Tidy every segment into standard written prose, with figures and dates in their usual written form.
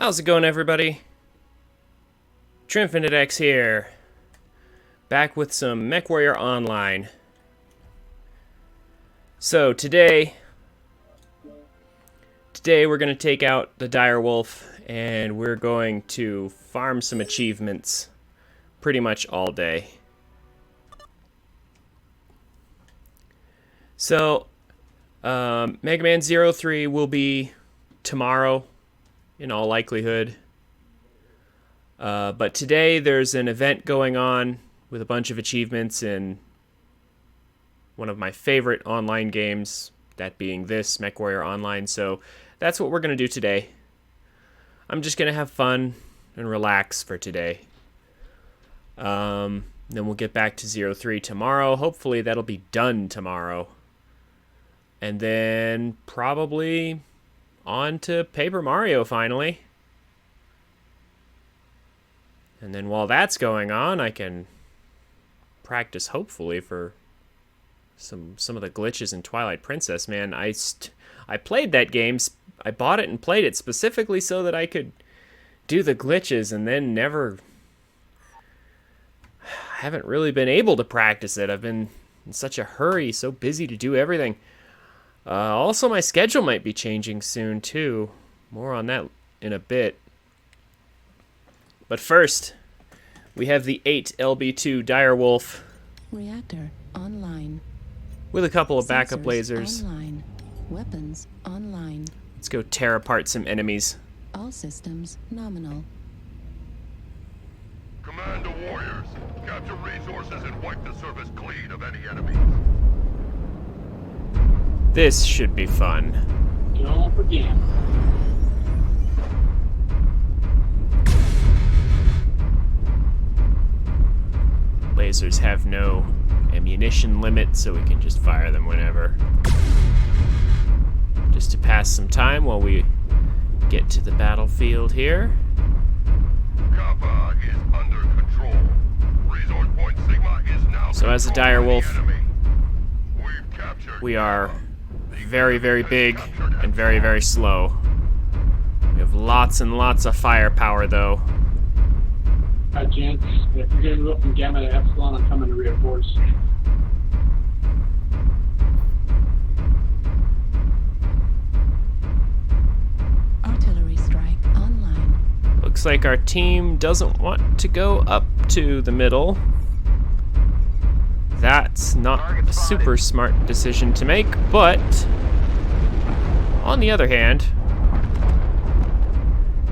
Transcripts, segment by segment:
How's it going, everybody? TrinfiniteX here, back with some MechWarrior Online. So today we're going to take out the dire wolf, and we're going to farm some achievements pretty much all day. So, Mega Man 03 will be tomorrow, in all likelihood. But today there's an event going on with a bunch of achievements in one of my favorite online games, that being this, MechWarrior Online. So that's what we're going to do today. I'm just going to have fun and relax for today. Then we'll get back to 03 tomorrow. Hopefully that'll be done tomorrow. And then probably on to Paper Mario finally. And then while that's going on, I can practice, hopefully, for some of the glitches in Twilight Princess. Man, I played that game. I bought it and played it specifically so that I could do the glitches, and then haven't really been able to practice it. I've been in such a hurry, so busy to do everything. Also, my schedule might be changing soon, too. More on that in a bit. But first, we have the 8 LB2 Direwolf. Reactor online. With a couple of backup lasers. Online. Weapons online. Let's go tear apart some enemies. All systems nominal. Command to warriors. Capture resources and wipe the surface clean of any enemies. This should be fun. Don't forget. Lasers have no ammunition limit, so we can just fire them whenever. Just to pass some time while we get to the battlefield here. Kappa is under control. Resource point Sigma is now. So as a dire wolf, we've captured we are very, very big and very, very slow. We have lots and lots of firepower, though. Hi, gents. If you're getting up from Gamma to Epsilon, I'm coming to reinforce. Artillery strike online. Looks like our team doesn't want to go up to the middle. That's not a super smart decision to make, but on the other hand,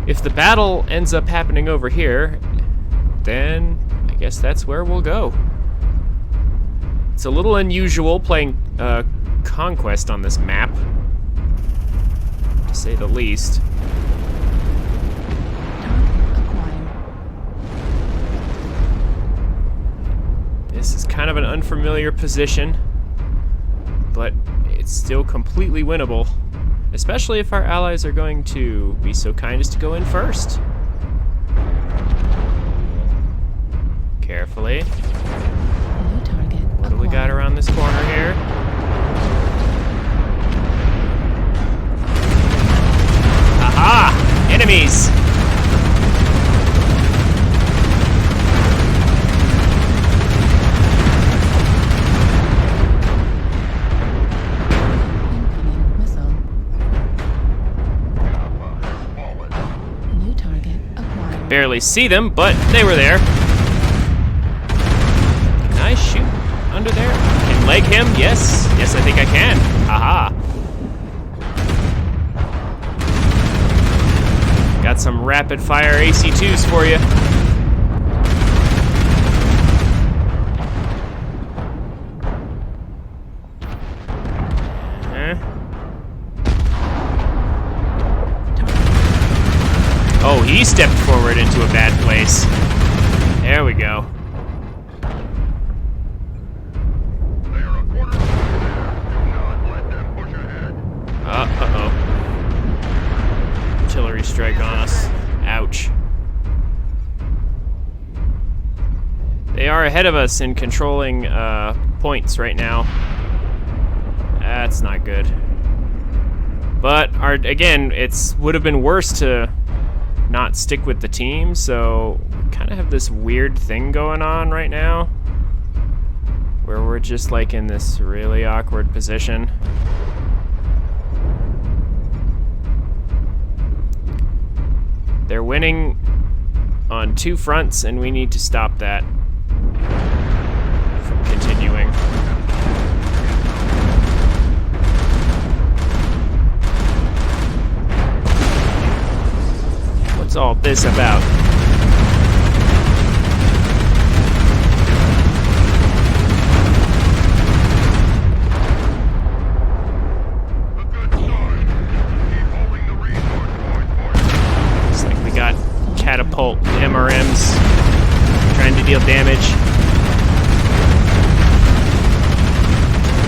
if the battle ends up happening over here, then I guess that's where we'll go. It's a little unusual playing Conquest on this map, to say the least. Target acquired. This is kind of an unfamiliar position, but it's still completely winnable, especially if our allies are going to be so kind as to go in first. Carefully. New target What do we got around this corner here? Aha! Enemies! Incoming missile. Kappa has fallen. New target acquired. Barely see them, but they were there. Can I shoot under there? Can leg him? Yes. Yes, I think I can. Aha. Got some rapid fire AC2s for you. Oh, he stepped forward into a bad place. There we go. They are a quarter of the way there. Do not let them push ahead. Uh-oh. Artillery strike on us. Ouch. They are ahead of us in controlling points right now. That's not good. But again, would have been worse to not stick with the team, so we kind of have this weird thing going on right now where we're just like in this really awkward position. They're winning on 2 fronts, and we need to stop that from continuing. What's all this about? A good start. Keep holding the resource point for you. It's like we got catapult MRMs trying to deal damage.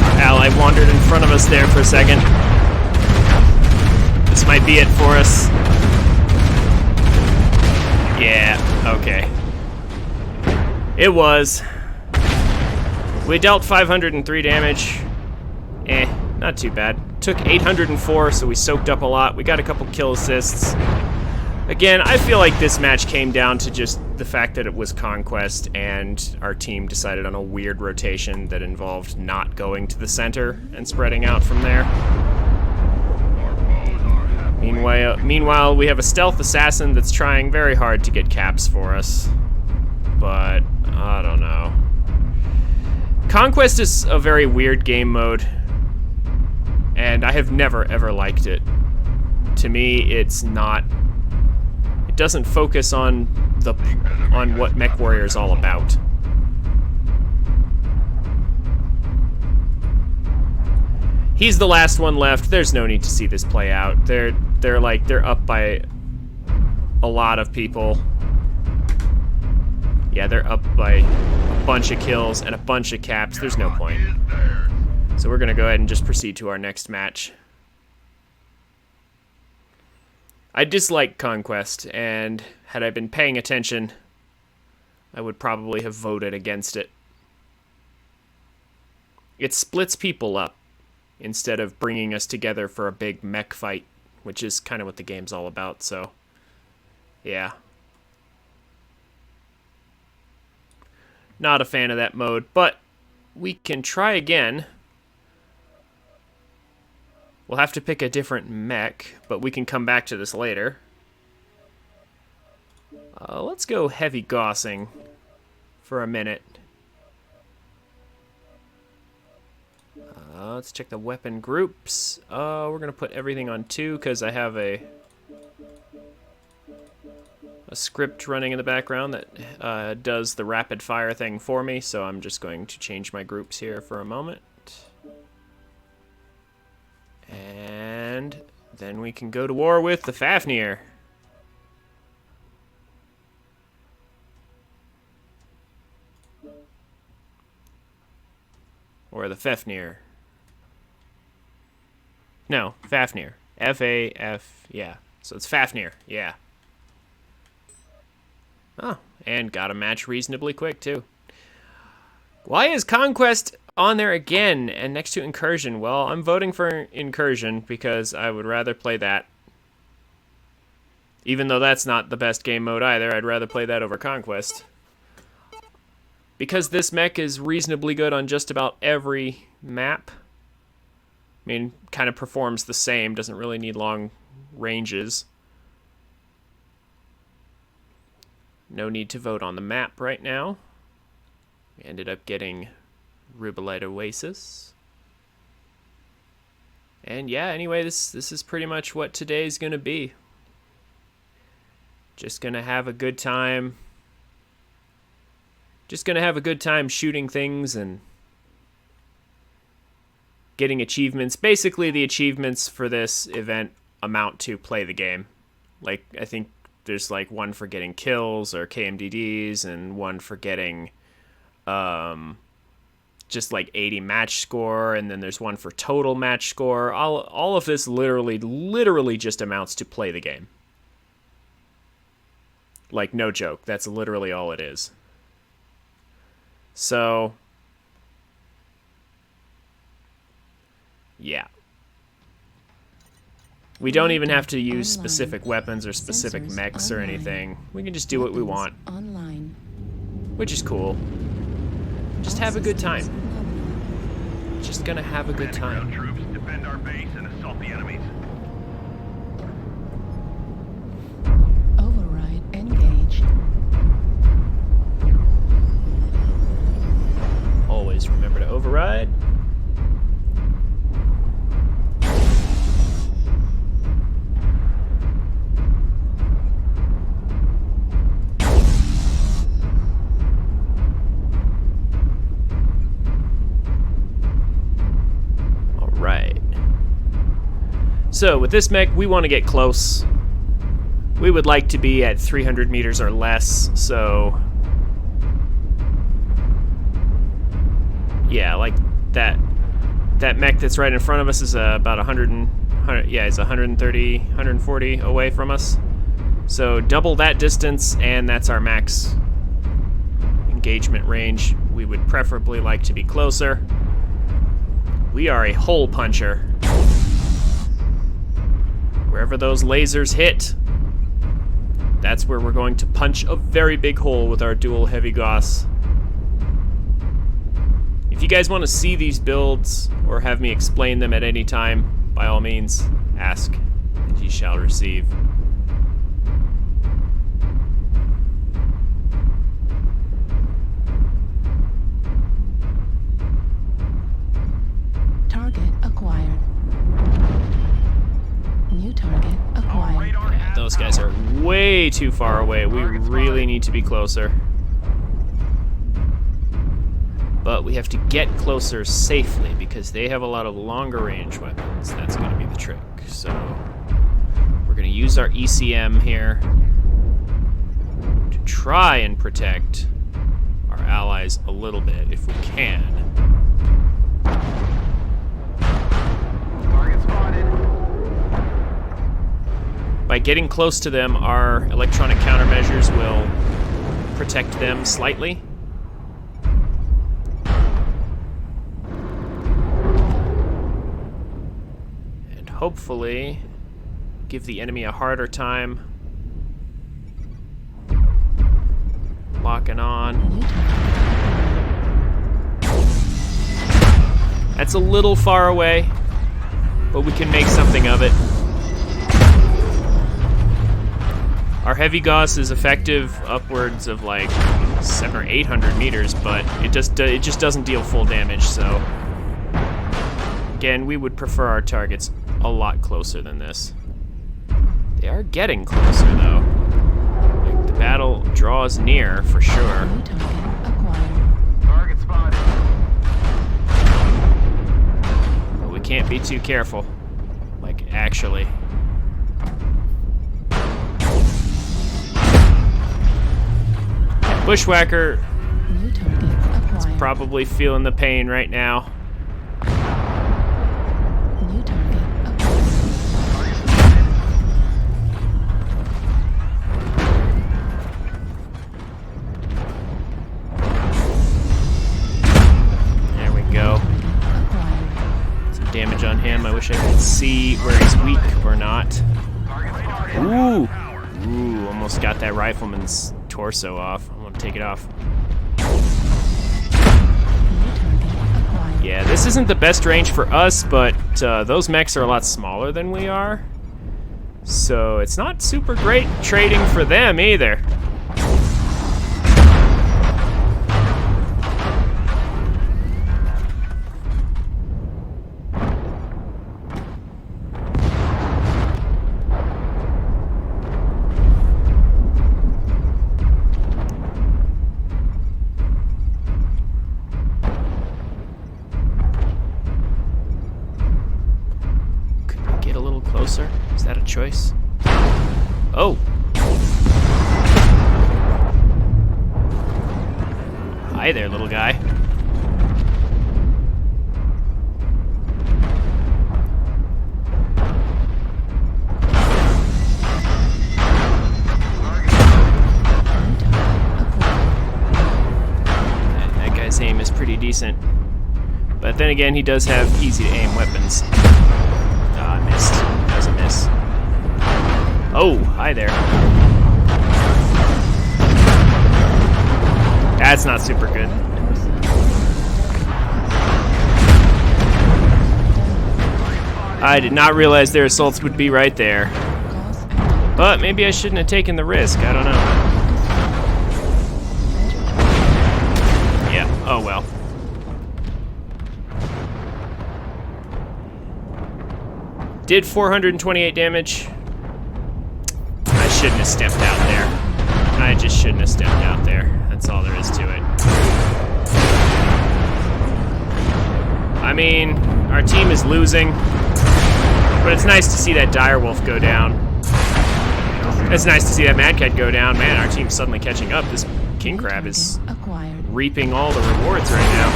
Our ally wandered in front of us there for a second. This might be it for us. Yeah, okay. It was. We dealt 503 damage. Not too bad. Took 804, so we soaked up a lot. We got a couple kill assists. Again, I feel like this match came down to just the fact that it was Conquest, and our team decided on a weird rotation that involved not going to the center and spreading out from there. Our foes are halfway. Meanwhile, we have a stealth assassin that's trying very hard to get caps for us. But, I don't know. Conquest is a very weird game mode, and I have never, ever liked it. To me, it's not... It doesn't focus on what MechWarrior is all about. He's the last one left. There's no need to see this play out. They're up by a lot of people. Yeah, they're up by a bunch of kills and a bunch of caps. There's no point. Is theirs. So we're gonna go ahead and just proceed to our next match. I dislike Conquest, and had I been paying attention, I would probably have voted against it. It splits people up instead of bringing us together for a big mech fight, which is kind of what the game's all about, so yeah. Not a fan of that mode, but we can try again. We'll have to pick a different mech, but we can come back to this later. Let's go heavy gaussing for a minute. Let's check the weapon groups. We're gonna put everything on 2 because I have a script running in the background that does the rapid fire thing for me, so I'm just going to change my groups here for a moment. And then we can go to war with the Fafnir. Or the Fafnir. No, Fafnir. F-A-F, yeah. So it's Fafnir, yeah. Oh, and got a match reasonably quick, too. Why is Conquest on there again and next to Incursion? Well, I'm voting for Incursion because I would rather play that. Even though that's not the best game mode either, I'd rather play that over Conquest. Because this mech is reasonably good on just about every map. I mean, kind of performs the same, doesn't really need long ranges. No need to vote on the map right now. We ended up getting Rubelite Oasis. And yeah, anyway, this is pretty much what today's gonna be. Just gonna have a good time. Just gonna have a good time shooting things and getting achievements. Basically, the achievements for this event amount to play the game. Like, I think there's like one for getting kills or KMDDs and one for getting just like 80 match score, and then there's one for total match score. All of this literally just amounts to play the game. Like, no joke. That's literally all it is. So, yeah. We don't even have to use specific weapons or specific mechs or anything. We can just do what we want, Online. which is cool. Just have a good time. Just gonna have a good Ground time. troops defend our base and assault the enemies. Override engaged. Always remember to override. So with this mech, we want to get close. We would like to be at 300 meters or less, so... Yeah, like that mech that's right in front of us is about 100, yeah, it's 130, 140 away from us. So double that distance, and that's our max engagement range. We would preferably like to be closer. We are a hole puncher. Wherever those lasers hit, that's where we're going to punch a very big hole with our dual heavy Gauss. If you guys want to see these builds or have me explain them at any time, by all means, ask, and ye shall receive. Target acquired. New target acquired. Those guys are way too far away. We really need to be closer. But we have to get closer safely because they have a lot of longer range weapons. That's going to be the trick. So we're going to use our ECM here to try and protect our allies a little bit if we can. Target spotted. By getting close to them, our electronic countermeasures will protect them slightly. And hopefully give the enemy a harder time locking on. That's a little far away, but we can make something of it. Our heavy Gauss is effective upwards of like 700 or 800 meters, but it just doesn't deal full damage. So again, we would prefer our targets a lot closer than this. They are getting closer though. Like, the battle draws near for sure. New target acquired. Target spotted. But we can't be too careful. Like, actually. Bushwhacker New target acquired. probably feeling the pain right now. New target acquired. There we go. Acquired. Some damage on him. I wish I could see where he's weak or not. Target spotted. Ooh! Ooh, almost got that rifleman's torso off. I'm gonna take it off. New target acquired. Yeah, this isn't the best range for us, but those mechs are a lot smaller than we are. So it's not super great trading for them either. Closer? Is that a choice? Oh! Hi there, little guy. That guy's aim is pretty decent. But then again, he does have easy to aim weapons. Ah, I missed. That was a miss. things. Oh, hi there. That's not super good. I did not realize their assaults would be right there. But maybe I shouldn't have taken the risk. I don't know. Yeah, oh well. Did 428 damage. I shouldn't have stepped out there. I just shouldn't have stepped out there. That's all there is to it. I mean, our team is losing, but it's nice to see that direwolf go down. It's nice to see that Mad Cat go down. Man, our team's suddenly catching up. This king crab is Acquired. reaping all the rewards right now.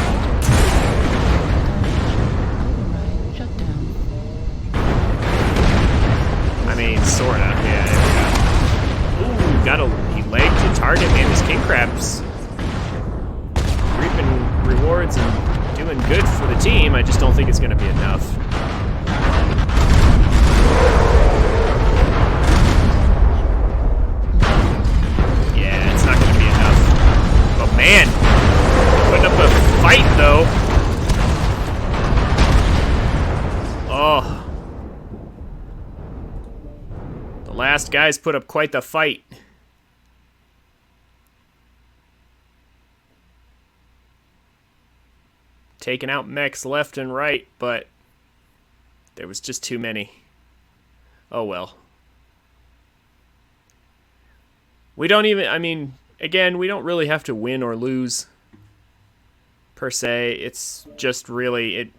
Override shut down. I mean, sorta. Yeah. Ooh, he legged the target. Man, this king crab's reaping rewards and doing good for the team. I just don't think it's going to be enough. Yeah, it's not going to be enough. Oh man, putting up a fight though. Oh. The last guys put up quite the fight. Taking out mechs left and right, but there was just too many. Oh well. We don't even, I mean, again, we don't really have to win or lose, per se. It's just really,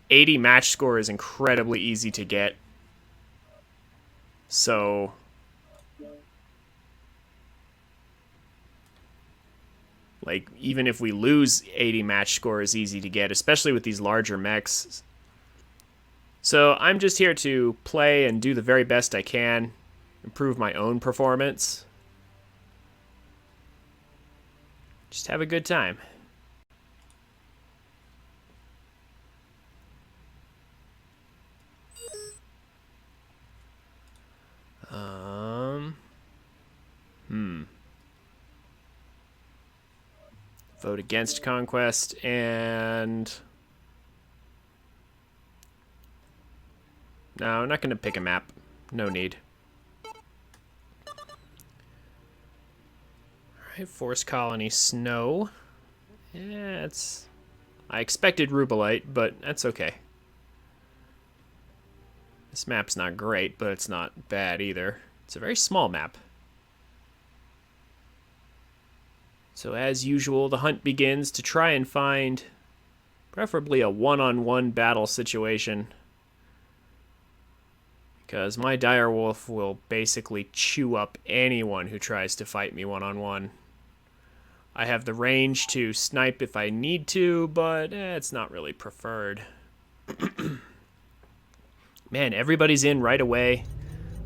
80 match score is incredibly easy to get. So, like, even if we lose 80 match score is easy to get, especially with these larger mechs. So I'm just here to play and do the very best I can, improve my own performance. Just have a good time. Vote against conquest and... No, I'm not going to pick a map. No need. Alright, Forest Colony Snow. Yeah, it's... I expected Rubelite, but that's okay. This map's not great, but it's not bad either. It's a very small map. So as usual, the hunt begins to try and find preferably a one-on-one battle situation, because my direwolf will basically chew up anyone who tries to fight me one-on-one. I have the range to snipe if I need to, but it's not really preferred. Man, everybody's in right away.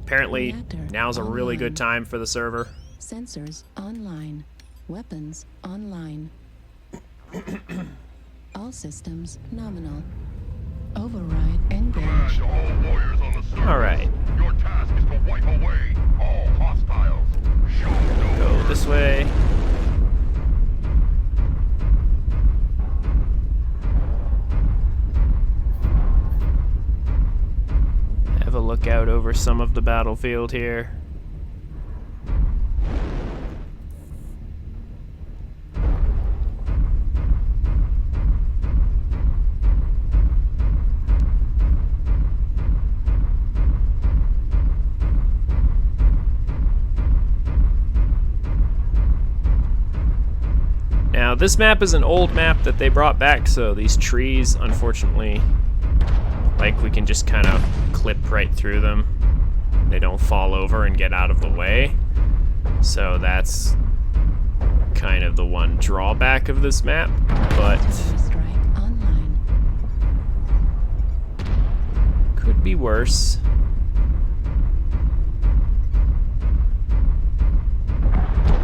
Apparently, now's a really good time for the server. Sensors online. Weapons online. All systems nominal. Override engaged. To all warriors on the server. Alright. Your task is to wipe away all hostiles. Show no Go mercy. this way. Have a look out over some of the battlefield here. Now, this map is an old map that they brought back, so these trees, unfortunately, like, we can just kind of clip right through them. They don't fall over and get out of the way. So that's kind of the one drawback of this map, but Strike online. could be worse.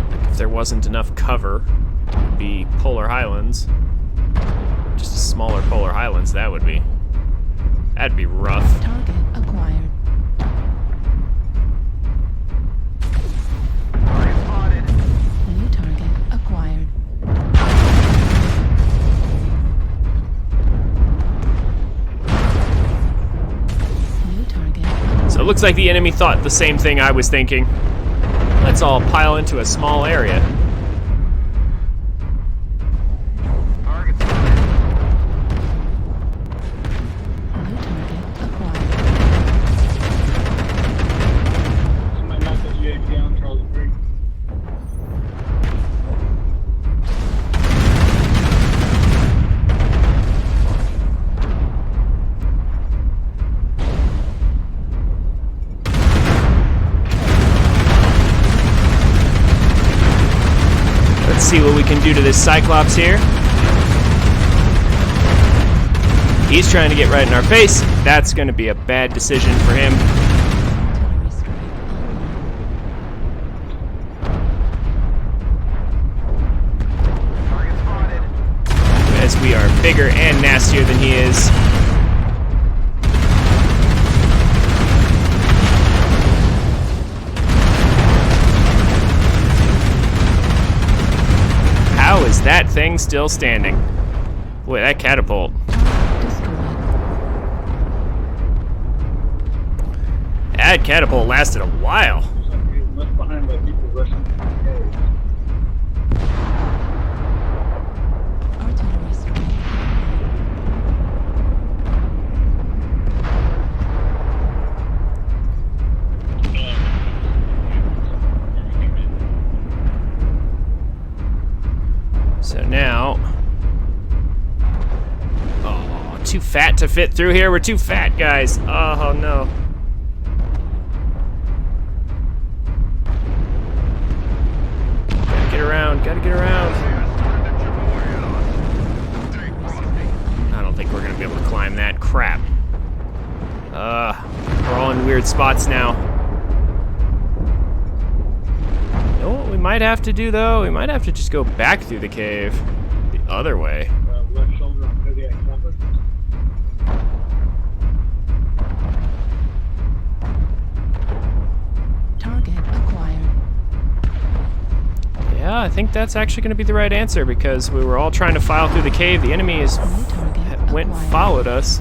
Like, if there wasn't enough cover, it would be Polar Highlands. Just a smaller Polar Highlands, that would be. That'd be rough. Target acquired. It looks like the enemy thought the same thing I was thinking. Let's all pile into a small area. Target spotted. New target acquired. Somebody knocked that UAV down, Charlie 3. Let's see what we can do to this Cyclops here. He's trying to get right in our face. That's going to be a bad decision for him. Artillery strike online. Target spotted. As we are bigger and nastier than he is. How is that thing still standing? Boy, that catapult. Target destroyed. That catapult lasted a while. Looks like we're left behind by people rushing to the cave. Artillery strike. So now... Oh, too fat to fit through here. We're too fat, guys. Oh, no. Gotta get around, gotta get around. I don't think we're gonna be able to climb that. Crap. We're all in weird spots now. You know what we might have to do, though? We might have to just go back through the cave. The other way. Left shoulder on cardiac camper. Target acquired. Yeah, I think that's actually going to be the right answer because we were all trying to file through the cave. The enemy is New target went and acquired. followed us.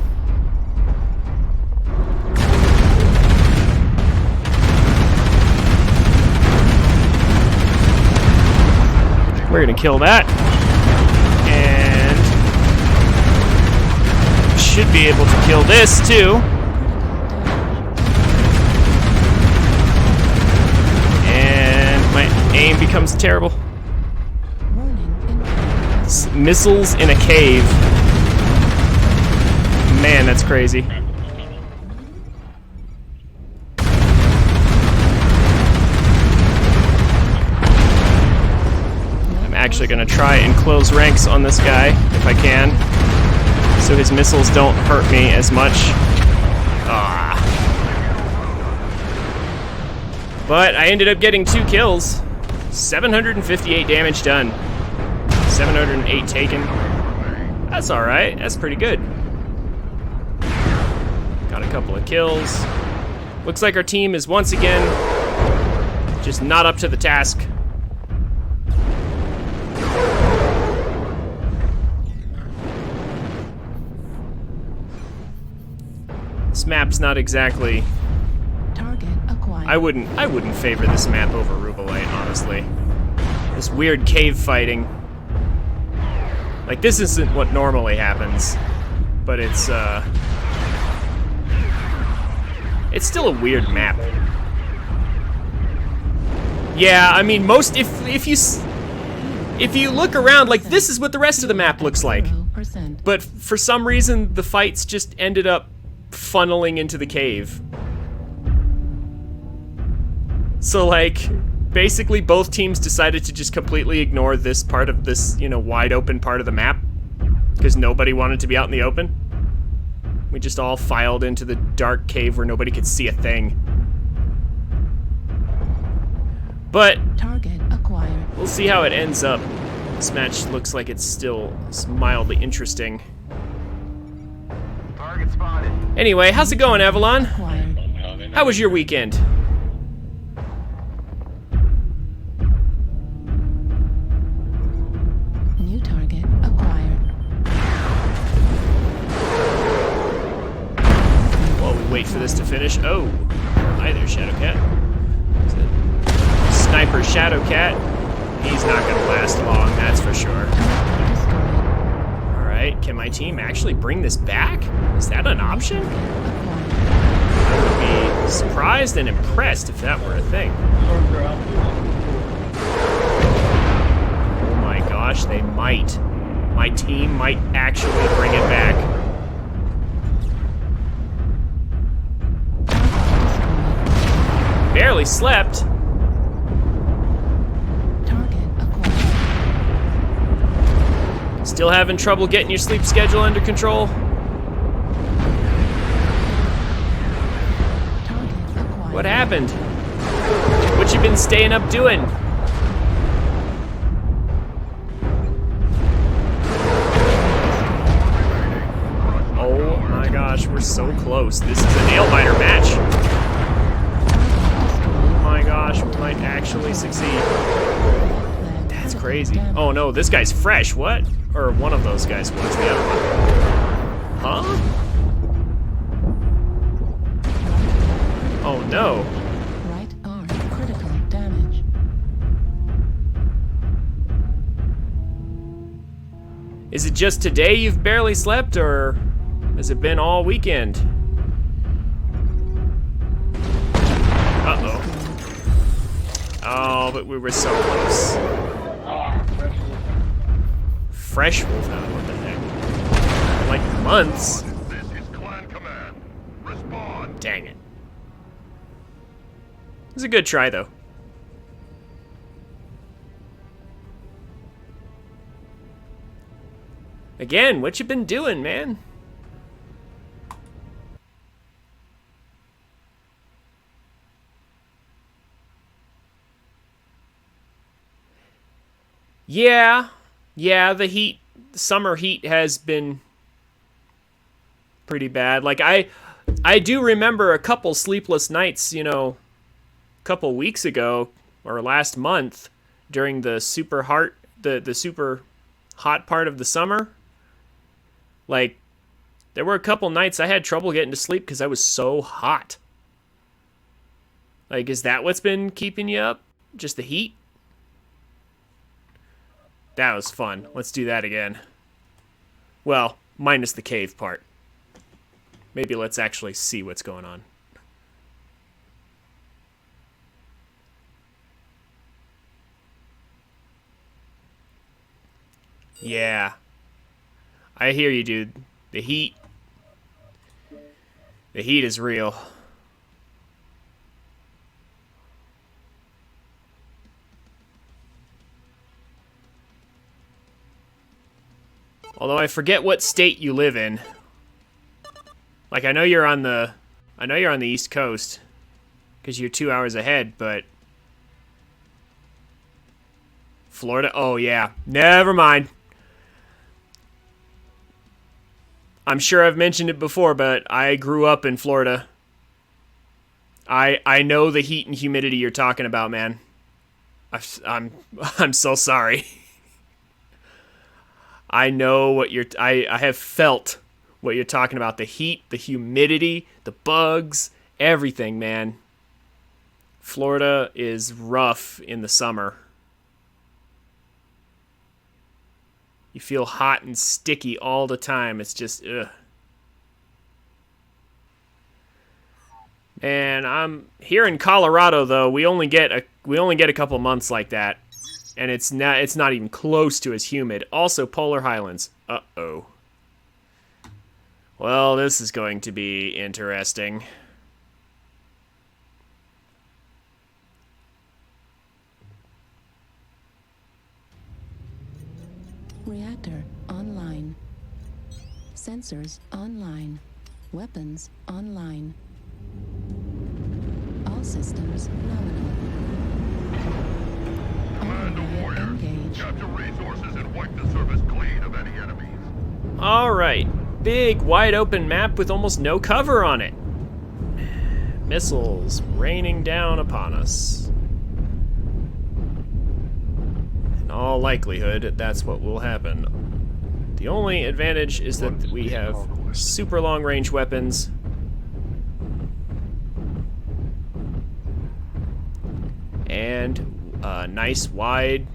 We're going to kill that. And should be able to kill this too. And my aim becomes terrible. Warning in progress. Missiles in a cave. Man, that's crazy. I'm actually going to try and close ranks on this guy if I can, so his missiles don't hurt me as much. Ah. But I ended up getting 2 kills. 758 damage done. 708 taken. That's alright. That's pretty good. Got a couple of kills. Looks like our team is once again just not up to the task. This map's not exactly... Target acquired. I wouldn't favor this map over Rubelite, honestly. This weird cave fighting. Like, this isn't what normally happens, but it's still a weird map. Yeah, I mean, if you look around, like, this is what the rest of the map looks like. 0%. But for some reason, the fights just ended up funneling into the cave. So, like, basically both teams decided to just completely ignore this part of this, you know, wide open part of the map. Because nobody wanted to be out in the open. We just all filed into the dark cave where nobody could see a thing. But Target acquired. we'll see how it ends up. This match looks like it's still mildly interesting. Target spotted. Anyway, how's it going, Avalon? Acquired. How was your weekend? New target acquired. While we wait for this to finish. Oh, Hi there, Shadowcat. Is it Sniper Shadowcat? He's not gonna last long, that's for sure. Alright, can my team actually bring this back? Is that an option? I would be surprised and impressed if that were a thing. Oh my gosh, they might. My team might actually bring it back. Barely slept. Target acquired. Still having trouble getting your sleep schedule under control? Target acquired. What happened? What you been staying up doing? Oh my gosh, we're so close. This is a nail-biter match. Oh my gosh, we might actually succeed. That's crazy. Oh no, this guy's fresh. What? Or one of those guys was. The other one. Huh? Oh no. Right arm critical damage. Is it just today you've barely slept, or has it been all weekend? Uh-oh. Oh, but we were so close. Fresh Wolfhound, what the heck? Like months. This is Clan Command. Respond. Dang it. It was a good try, though. Again, what you been doing, man? Yeah, the heat, summer heat has been pretty bad. Like, I do remember a couple sleepless nights, you know, a couple weeks ago, or last month, during the super hot part of the summer. Like, there were a couple nights I had trouble getting to sleep because I was so hot. Like, is that what's been keeping you up? Just the heat? That was fun. Let's do that again. Well, minus the cave part. Maybe let's actually see what's going on. Yeah. I hear you, dude. The heat is real. Although I forget what state you live in. Like, I know you're on the East Coast, because you're 2 hours ahead, but Florida? Oh yeah, never mind. I'm sure I've mentioned it before, but I grew up in Florida. I know the heat and humidity you're talking about, man. I'm so sorry. I know what I have felt what you're talking about. The heat, the humidity, the bugs, everything, man. Florida is rough in the summer. You feel hot and sticky all the time. It's just, ugh. And I'm here in Colorado, though. We only get a couple months like that. And it's not even close to as humid. Also, Polar Highlands. Uh-oh. Well, this is going to be interesting. Reactor online. Sensors online. Weapons online. All systems nominal. Command to warriors. Engage. Capture resources and wipe the surface clean of any enemies. Alright. Big, wide open map with almost no cover on it. Missiles raining down upon us. In all likelihood, that's what will happen. The only advantage is that we have super long range weapons. and nice, wide,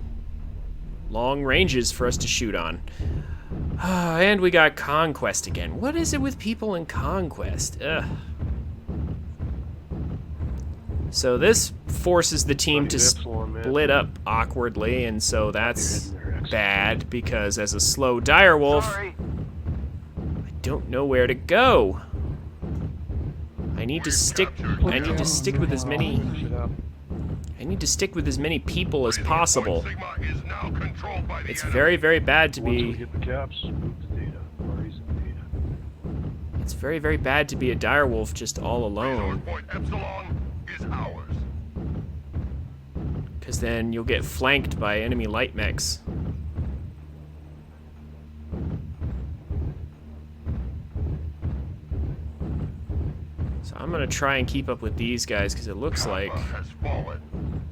long ranges for us to shoot on. And we got Conquest again. What is it with people in Conquest? Ugh. So this forces the team to split up awkwardly, and so that's bad because as a slow direwolf, I don't know where to go. I need to stick with as many people as possible. It's very, very bad to be It's very, very bad to be a direwolf just all alone. Because then you'll get flanked by enemy light mechs. So I'm gonna try and keep up with these guys because it looks like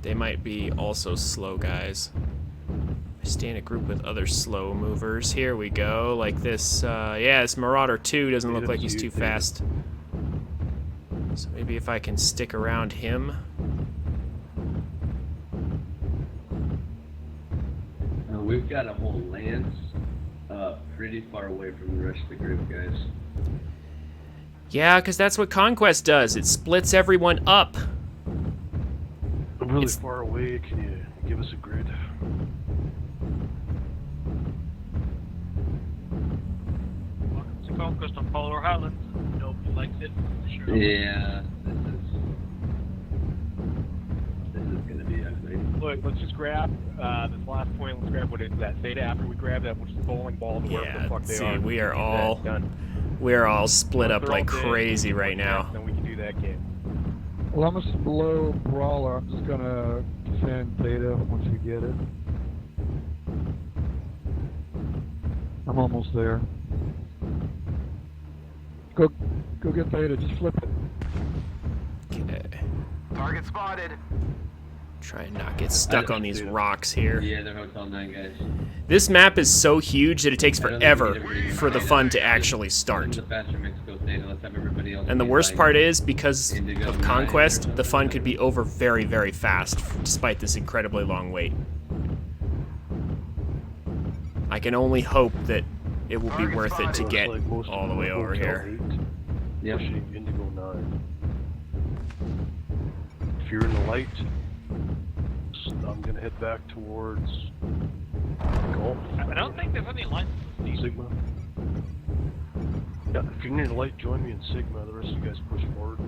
they might be also slow guys. I stay in a group with other slow movers. Here we go, like this. Yeah, this Marauder 2 doesn't look like he's too fast. So maybe if I can stick around him. We've got a whole lance pretty far away from the rest of the group, guys. Yeah, because that's what Conquest does. It splits everyone up. I'm really far away. Can you give us a grid? Welcome to Conquest on Polar Highlands. Nobody likes it. Sure. Yeah, this is gonna be ugly. Look, let's just grab this last point. Let's grab what is that theta after we grab that, which is bowling ball. Wherever the fuck they see, are. we are all done. We're all split up They're like all dead. crazy right now. Then we can do that game. Well, I'm just below Brawler. I'm just gonna defend Theta once we get it. I'm almost there. Go get Theta. Just flip it. Okay. Target spotted. Try and not get stuck on these rocks here. Yeah, they're Hotel 9 guys. This map is so huge that it takes I don't think forever we need everybody for the to fun to Let's actually just start. the faster mix go Theta. Let's have everybody else. And the be worst like part is, because Indigo of 9 Conquest, or the fun something. could be over very, very fast, despite this incredibly long wait. I can only hope that it will be worth it to get all the way over here. Yep. Pushing Indigo 9. If you're in the light, I'm gonna head back towards Gulf. I don't think there's any lines. Sigma. Yeah, if you're near the light, join me in Sigma. The rest of you guys push forward.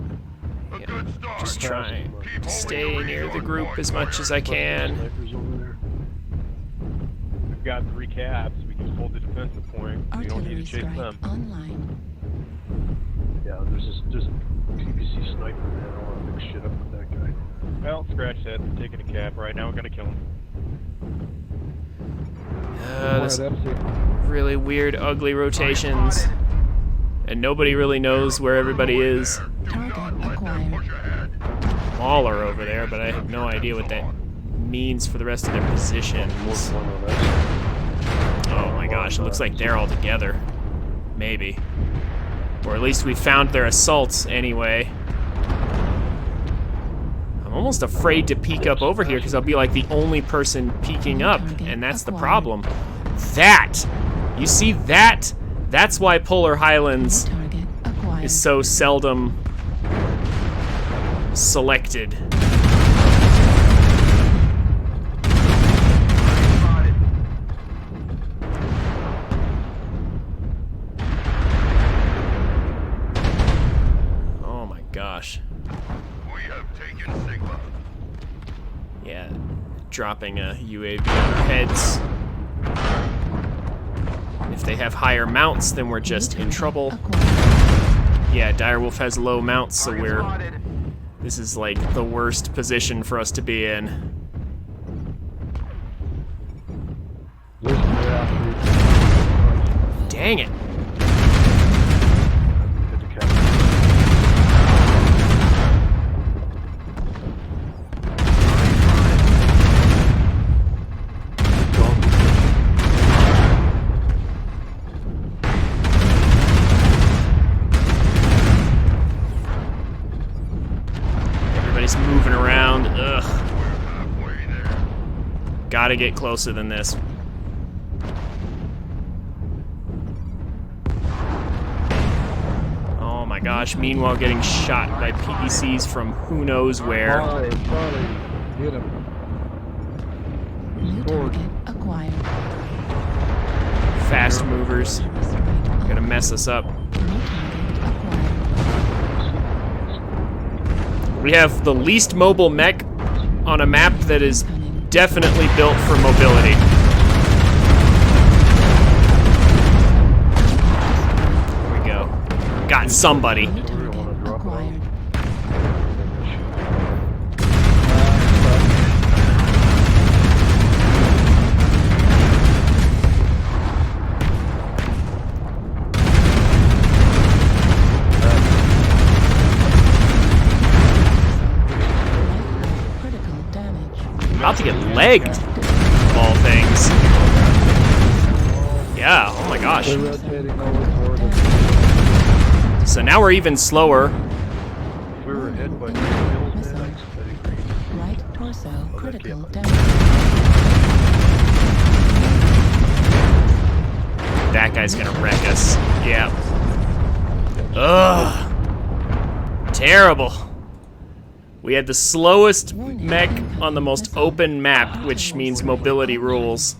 A good start. Just trying Keep to holding stay your near the resource group point. as much as I can. Snipers over there. We've got 3 cabs. We can just hold the defensive point. We don't need Artillery to chase strike them. online. Yeah, there's a PVC sniper, man. I want to mix shit up with that guy. Well, scratch that. They're taking a cab right now. We're gonna kill him. This Right, FC. really weird, ugly rotations. And nobody really knows where everybody is. Target acquired. Push ahead. All are over there, but I have no idea what that means for the rest of their positions. One on that side. Oh my gosh, it looks like they're all together. Maybe. Or at least we found their assaults anyway. I'm almost afraid to peek up over here because I'll be like the only person peeking up, and that's the problem. That! You see that? That's why Polar Highlands Target acquired. is so seldom selected. Oh my gosh. We have taken Sigma. Yeah, dropping a UAV on our heads. If they have higher mounts, then we're just in trouble. Acquired. Yeah, Direwolf has low mounts, so this is like the worst position for us to be in. There's the athlete. Dang it. Hit the cap. Everybody's moving around. Ugh. Gotta get closer than this. Oh my gosh, meanwhile getting shot by PECs from who knows where. Charlie, hit him. New target acquired. Fast movers. Gonna mess us up. New target acquired. We have the least mobile mech on a map that is definitely built for mobility. There we go. Got somebody. New target acquired. Critical damage. About to get legged, of all things. Yeah, oh my gosh. They're rotating over toward us. So now we're even slower. If we were hit by 2 kills, Missile. man, I'd agree. Right torso critical damage. That guy's gonna wreck us. Yeah. Ugh. Terrible. We had the slowest mech on the most open map, which means mobility rules.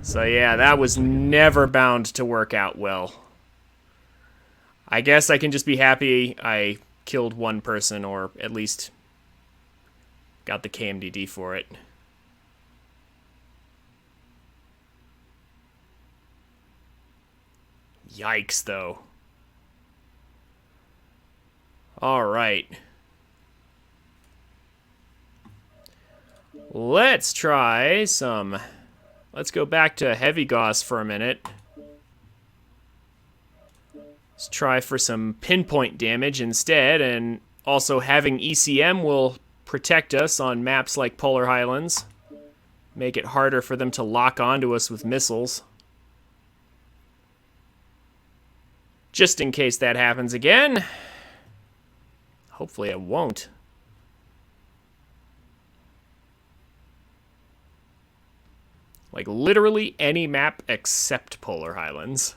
So yeah, that was never bound to work out well. I guess I can just be happy I killed one person, or at least got the KMDD for it. Yikes, though. Alright. Let's try some... Let's go back to Heavy Gauss for a minute. Let's try for some pinpoint damage instead, and also having ECM will protect us on maps like Polar Highlands. Make it harder for them to lock onto us with missiles. Just in case that happens again. Hopefully it won't. Like, literally any map except Polar Highlands.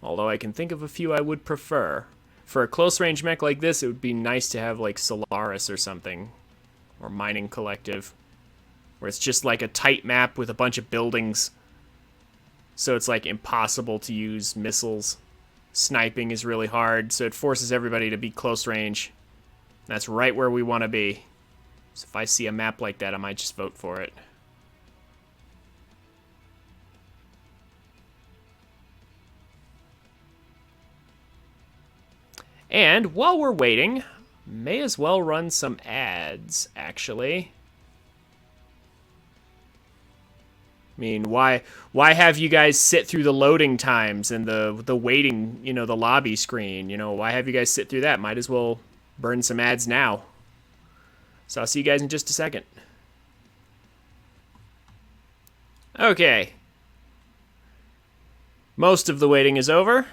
Although I can think of a few I would prefer. For a close-range mech like this, it would be nice to have, like, Solaris or something. Or Mining Collective. Where it's just, like, a tight map with a bunch of buildings. So it's, like, impossible to use missiles. Sniping is really hard, so it forces everybody to be close range. That's right where we want to be. So if I see a map like that, I might just vote for it. And while we're waiting, may as well run some ads, actually. I mean, why have you guys sit through the loading times and the waiting, you know, the lobby screen? You know, why have you guys sit through that? Might as well burn some ads now. So I'll see you guys in just a second. Okay. Most of the waiting is over.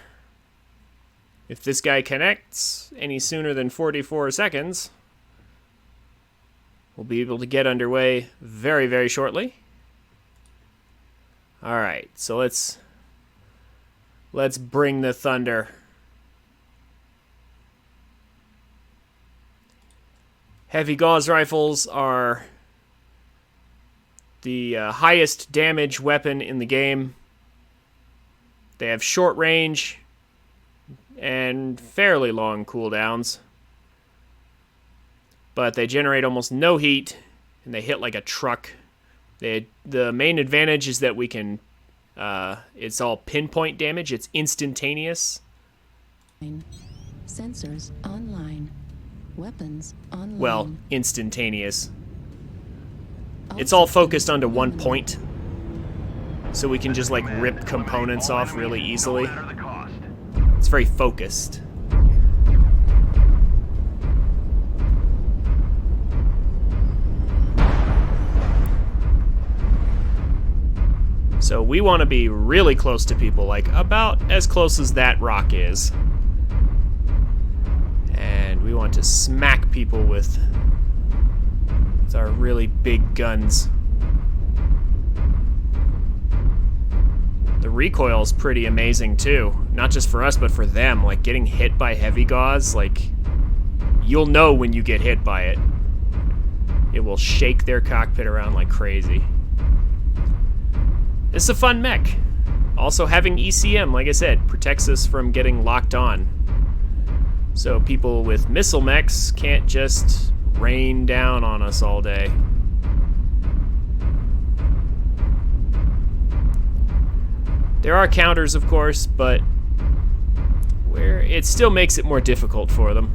If this guy connects any sooner than 44 seconds, we'll be able to get underway very, very shortly. Alright, so let's bring the thunder. Heavy gauze rifles are the highest damage weapon in the game. They have short range and fairly long cooldowns, but they generate almost no heat and they hit like a truck. The main advantage is that we can, it's all pinpoint damage, it's instantaneous. Sensors online. Weapons online. Well, instantaneous. It's all focused onto one point, so we can just like rip components off really easily. It's very focused. So we want to be really close to people, like about as close as that rock is. And we want to smack people with really big guns. The recoil's pretty amazing too. Not just for us, but for them. Like, getting hit by heavy gauze, like, you'll know when you get hit by it. It will shake their cockpit around like crazy. It's a fun mech. Also, having ECM, like I said, protects us from getting locked on. So people with missile mechs can't just rain down on us all day. There are counters, of course, but it still makes it more difficult for them.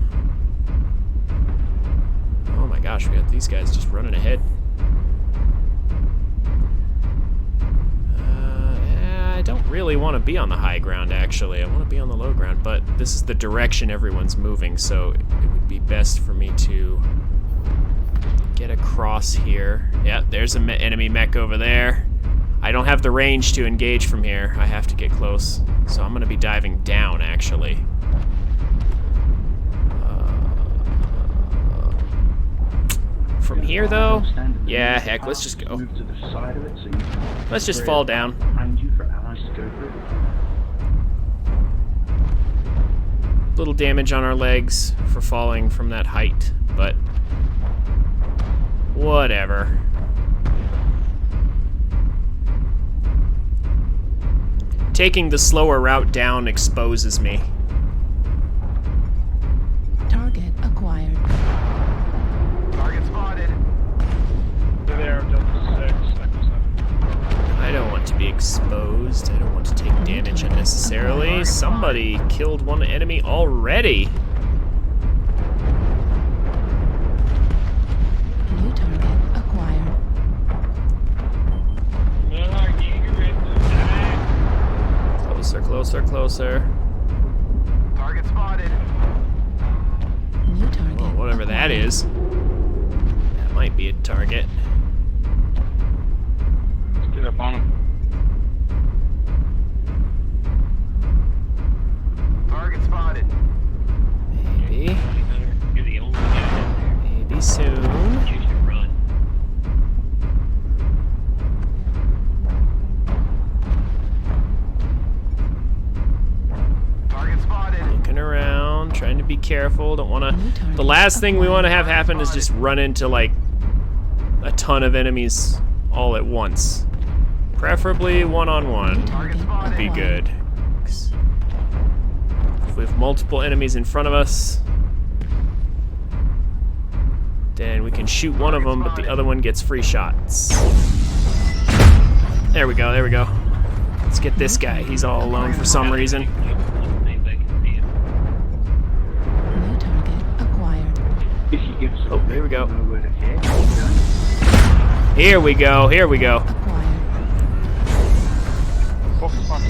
Oh my gosh, we got these guys just running ahead. I don't really want to be on the high ground, actually. I want to be on the low ground, but this is the direction everyone's moving, so it would be best for me to get across here. Yeah, there's an enemy mech over there. I don't have the range to engage from here. I have to get close. So I'm going to be diving down, actually. From here, though? Yeah, heck, let's just go. Move to the side of it so you Let's just fall down. behind you for allies to go through. Little damage on our legs for falling from that height, but whatever. Taking the slower route down exposes me. Target acquired. Target spotted. They're there, Delta 6, Echo 7. I don't want to be exposed. I don't want to take damage unnecessarily. Somebody killed one enemy already. New target acquired. Closer, closer, closer. Target spotted. New target. Well, whatever that acquired. is. That might be a target. Let's get up on him. Target spotted. Maybe. You're the only guy. Maybe soon. You should run. Target spotted. Looking around, trying to be careful. Don't want to. The last thing we want to have happen is just run into like a ton of enemies all at once. Preferably one-on-one would be good. 'Cause if we have multiple enemies in front of us, then we can shoot one of them, but the other one gets free shots. There we go, there we go. Let's get this guy. He's all alone for some reason. New target acquired. If you give Oh, here we go. nowhere to head, Here we go, here we go. Acquired. Focus on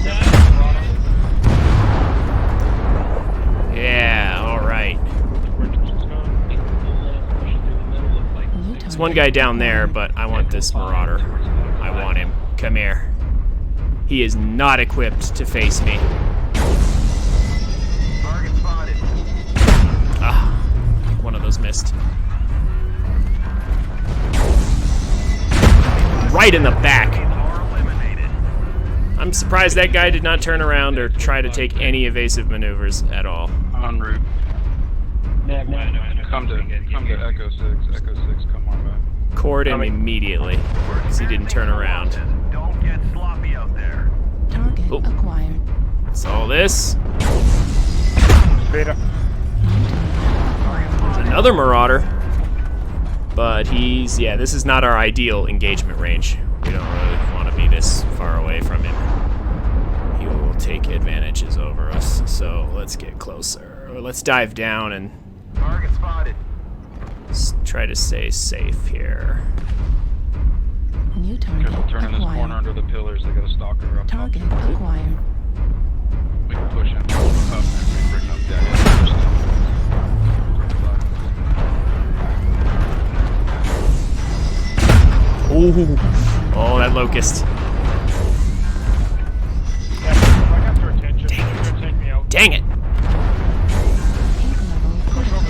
Yeah, alright. New There's target one guy down there, but I want this Marauder. I want him. Come here. He is not equipped to face me. Target spotted. Ah, one of those missed. Right in the back. Are eliminated. I'm surprised that guy did not turn around or try to take any evasive maneuvers at all. en route. Come to Echo 6. Echo 6, come on back. Cord him immediately, because he didn't turn around. Don't get sloppy out there. target Oh. acquired. That's all this. Beta. There's another Marauder. But he's, yeah, this is not our ideal engagement range. We don't really want to be this far away from him. He will take advantages over us. So let's get closer. Or let's dive down and Target spotted. try to stay safe here. New target Careful turning this corner acquired. under the pillars. They got a stalker up top. Target acquired. We can push him up and we bring up that. Ooh. Oh, that locust. I got their attention. They're gonna take me out. Dang it. Heat level critical.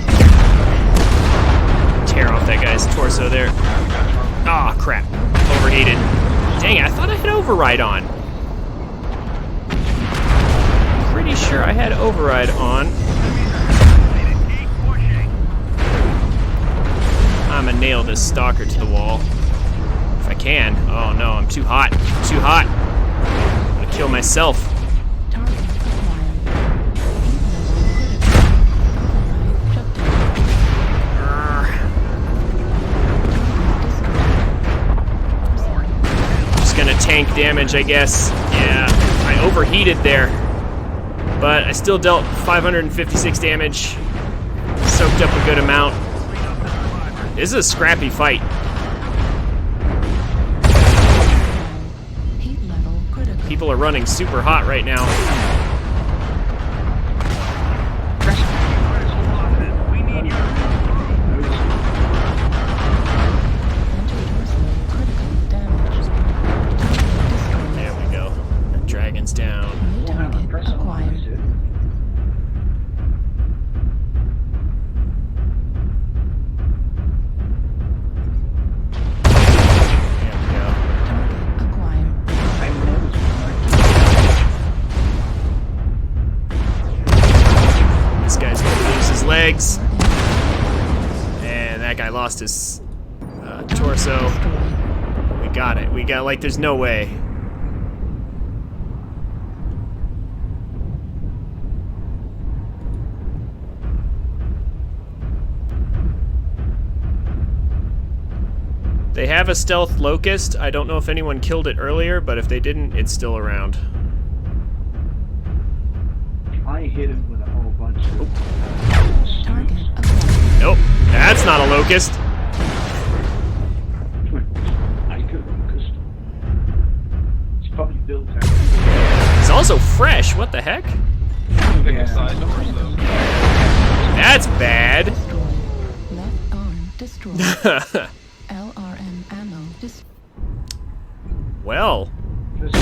Tear off that guy's guy's torso there. Ah, crap. Overheated. Dang it, I thought I had override on. Pretty sure I had override on. I'm gonna nail this stalker to the wall. If I can. Oh no, I'm too hot. Too hot. I'm gonna kill myself. Target acquired. Shut down. Just gonna tank damage, I guess. Yeah, I overheated there. But I still dealt 556 damage. Soaked up a good amount. This is a scrappy fight. Heat level critical. People are running super hot right now. Anti-torso critical damage. Target There we go. That dragon's down. destroyed. New target acquired. There we go. Target acquired. This guy's gonna lose his legs. And that guy lost his torso. Destroyed. We got it. We got, like, there's no way. They have a stealth locust. I don't know if anyone killed it earlier, but if they didn't, it's still around. I hit him with a whole bunch of... Target acquired. Nope, that's not a locust. I could, because it's probably built out. It's also fresh. What the heck? That's bad. Destroyed. Left arm destroyed. LRM ammo destroyed. Well, Right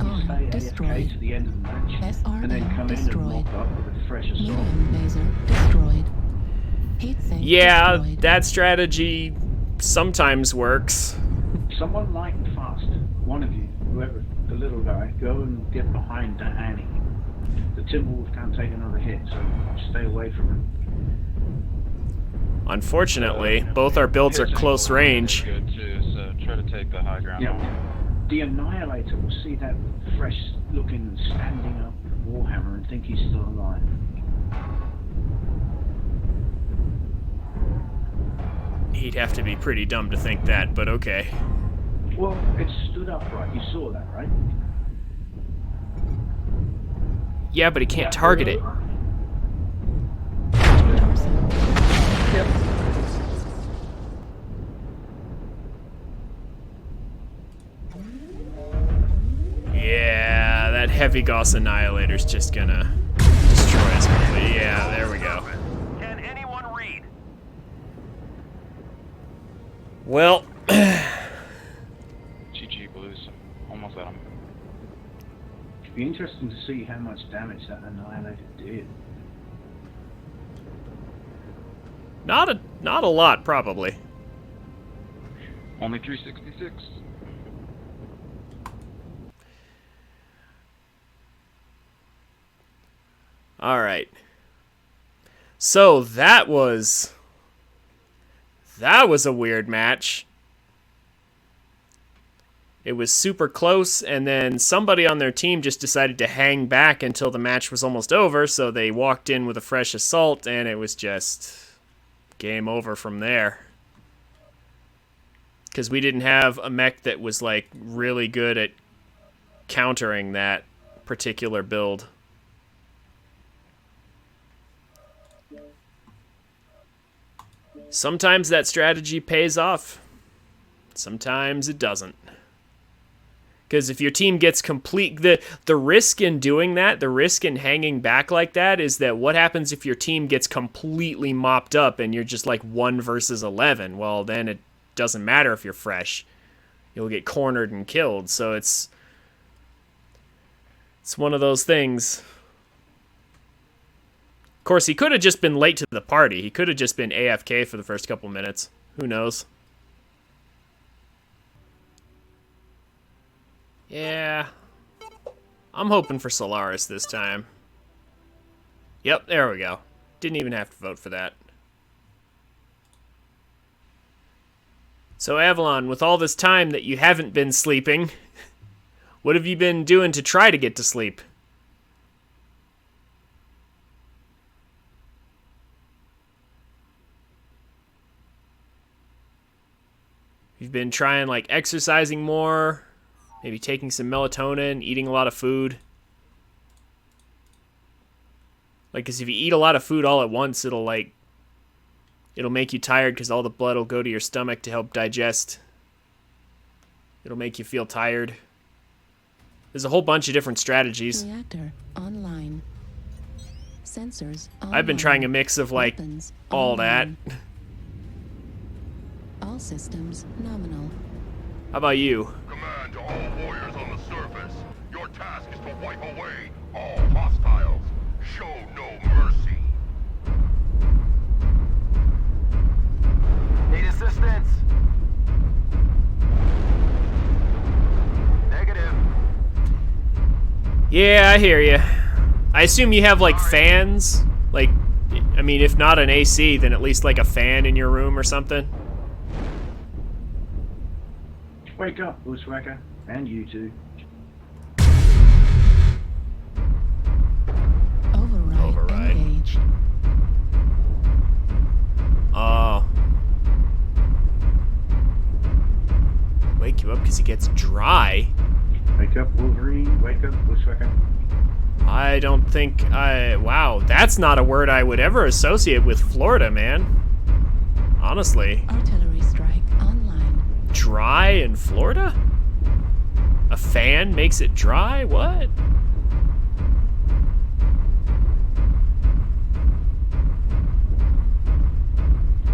arm destroyed. To the end of the match, and then SRM come in and destroyed. mop up with a fresh assault. Medium laser destroyed. Heatsink yeah, destroyed. that strategy sometimes works. Someone light and fast. One of you, whoever, the little guy, go and get behind that Annie. The Timberwolf can't take another hit, so stay away from him. Unfortunately, both our builds are close range. Good too, so try to take the high ground. Yeah. The Annihilator will see that fresh-looking, standing-up Warhammer and think he's still alive. He'd have to be pretty dumb to think that, but okay. Well, it stood upright. You saw that, right? Yeah, but he can't target it. Torso. Yeah, that heavy Gauss Annihilator's just gonna destroy us completely. Yeah, there we go. Can anyone read? Well, GG Blues. Almost at him. It'd be interesting to see how much damage that Annihilator did. not a lot, probably. Only 366. All right. So that was a weird match. It was super close, and then somebody on their team just decided to hang back until the match was almost over, so they walked in with a fresh assault, and it was just game over from there. Because we didn't have a mech that was, like, really good at countering that particular build. Sometimes that strategy pays off. Sometimes it doesn't. Because if your team gets the risk in doing that, the risk in hanging back like that is that what happens if your team gets completely mopped up and you're just like 1 versus 11? Well, then it doesn't matter if you're fresh. You'll get cornered and killed. So it's one of those things. course, he could have just been late to the party. He could have just been AFK for the first couple minutes. Who knows? Yeah. I'm hoping for Solaris this time. Yep, there we go. Didn't even have to vote for that. So Avalon, with all this time that you haven't been sleeping, what have you been doing to try to get to sleep? You've been trying, like, exercising more, maybe taking some melatonin, eating a lot of food. Like, because if you eat a lot of food all at once, it'll make you tired because all the blood will go to your stomach to help digest. It'll make you feel tired. There's a whole bunch of different strategies. Reactor online. Sensors online. I've been trying a mix of, like, Weapons all online. that. All systems nominal. How about you? Command to all warriors on the surface. Your task is to wipe away all hostiles. Show no mercy. Need assistance? Negative. Yeah, I hear you. I assume you have, like, fans? Like, I mean, if not an AC, then at least, like, a fan in your room or something? Wake up, Bushwhacker, and you two. Override engaged. Oh. Wake you up because he gets dry? Wake up, Wolverine. Wake up, Bushwhacker. I don't think wow, that's not a word I would ever associate with Florida, man. Honestly. Artillery strike online. Dry in Florida? A fan makes it dry? What?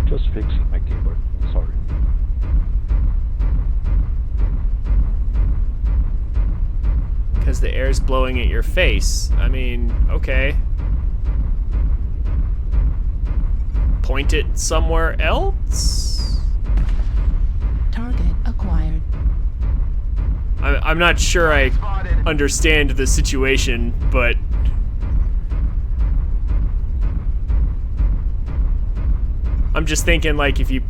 Just fixing my keyboard. Sorry. Because the air's blowing at your face. I mean, okay. Point it somewhere else? Target acquired. I'm not sure I understand the situation, but... I'm just thinking, like, if you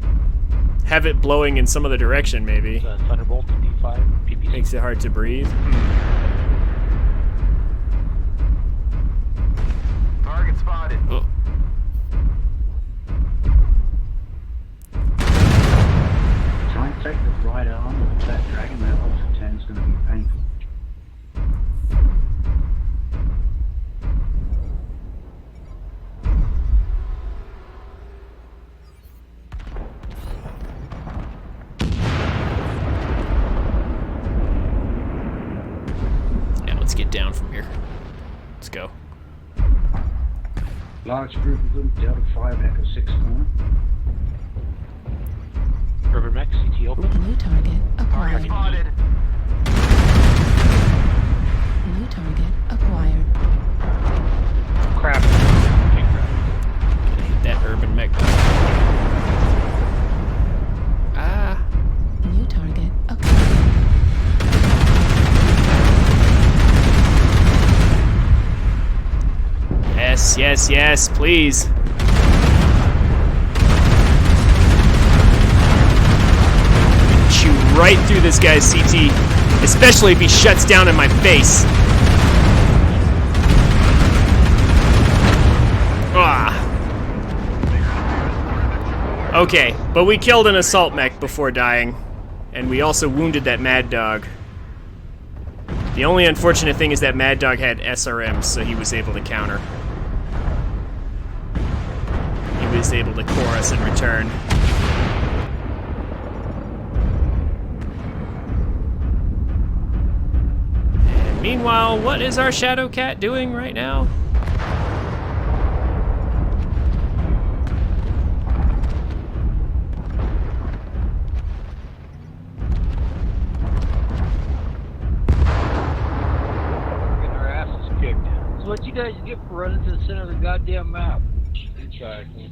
have it blowing in some other direction, maybe. Thunderbolt D5 PPC. Makes it hard to breathe. Target spotted. Oh. Try and take the right arm of that dragon. That opposite 10 is going to be painful. Yeah, let's get down from here. Let's go. Large group of them, Delta 5, Echo 6 corner. Urban Mech, CT open. New target acquired. Spotted. New target acquired. Crap. Okay, crap. Gonna hit that urban mech. Ah. New target acquired. Yes, yes, yes, please. Chew right through this guy's CT, especially if he shuts down in my face. Ah. Okay, but we killed an assault mech before dying, and we also wounded that mad dog. The only unfortunate thing is that mad dog had SRMs, so he was able to counter. He was able to core us in return. And meanwhile, what is our Shadow Cat doing right now? Getting our asses kicked. So what you guys get for run into the center of the goddamn map. Exactly.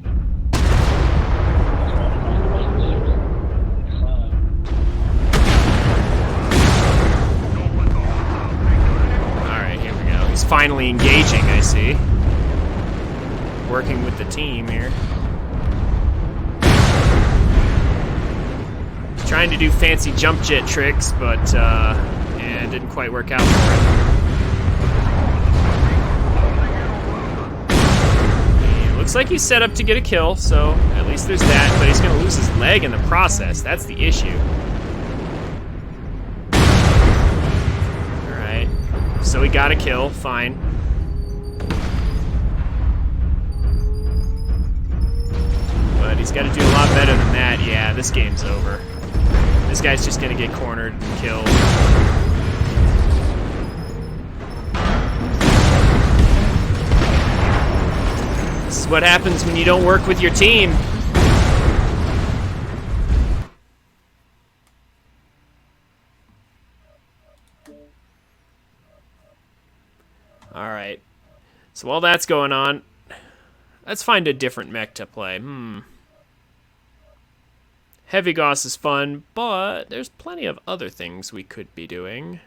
Alright, here we go. He's finally engaging, I see. Working with the team here. He's trying to do fancy jump jet tricks, but yeah, it didn't quite work out for him. He looks like he's set up to get a kill, so at least there's that, but he's gonna lose his leg in the process. That's the issue. Alright. So he got a kill, fine. But he's got to do a lot better than that. Yeah, this game's over. This guy's just gonna get cornered and killed. This is what happens when you don't work with your team. Alright. So while that's going on, let's find a different mech to play. Heavy Gauss is fun, but there's plenty of other things we could be doing.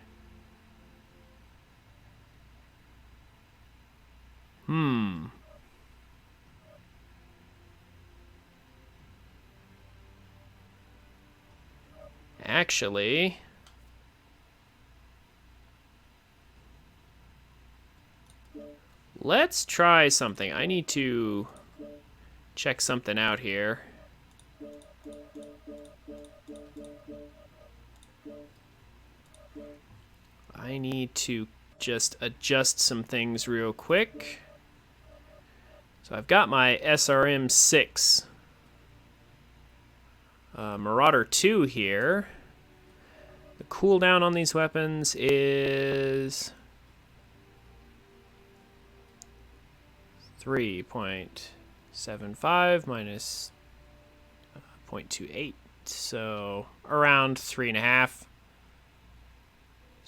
Actually, let's try something. I need to check something out here. I need to just adjust some things real quick. So I've got my SRM-6 Marauder 2 here. The cooldown on these weapons is 3.75 minus 0.28, so around 3.5.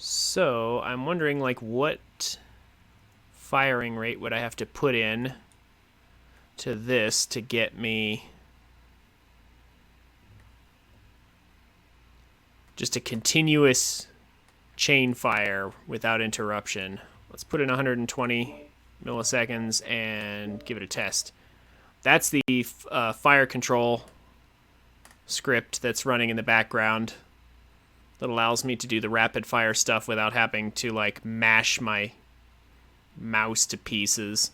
So I'm wondering, like, what firing rate would I have to put in to this to get me just a continuous chain fire without interruption. Let's put in 120 milliseconds and give it a test. That's the fire control script that's running in the background that allows me to do the rapid fire stuff without having to, like, mash my mouse to pieces.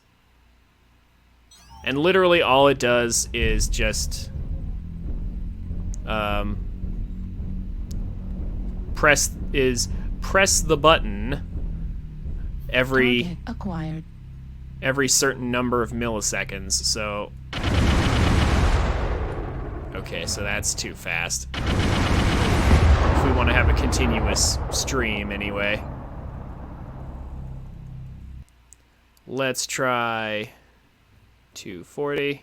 And literally all it does is just press the button every certain number of milliseconds. So okay, so that's too fast. If we want to have a continuous stream anyway. Let's try 240.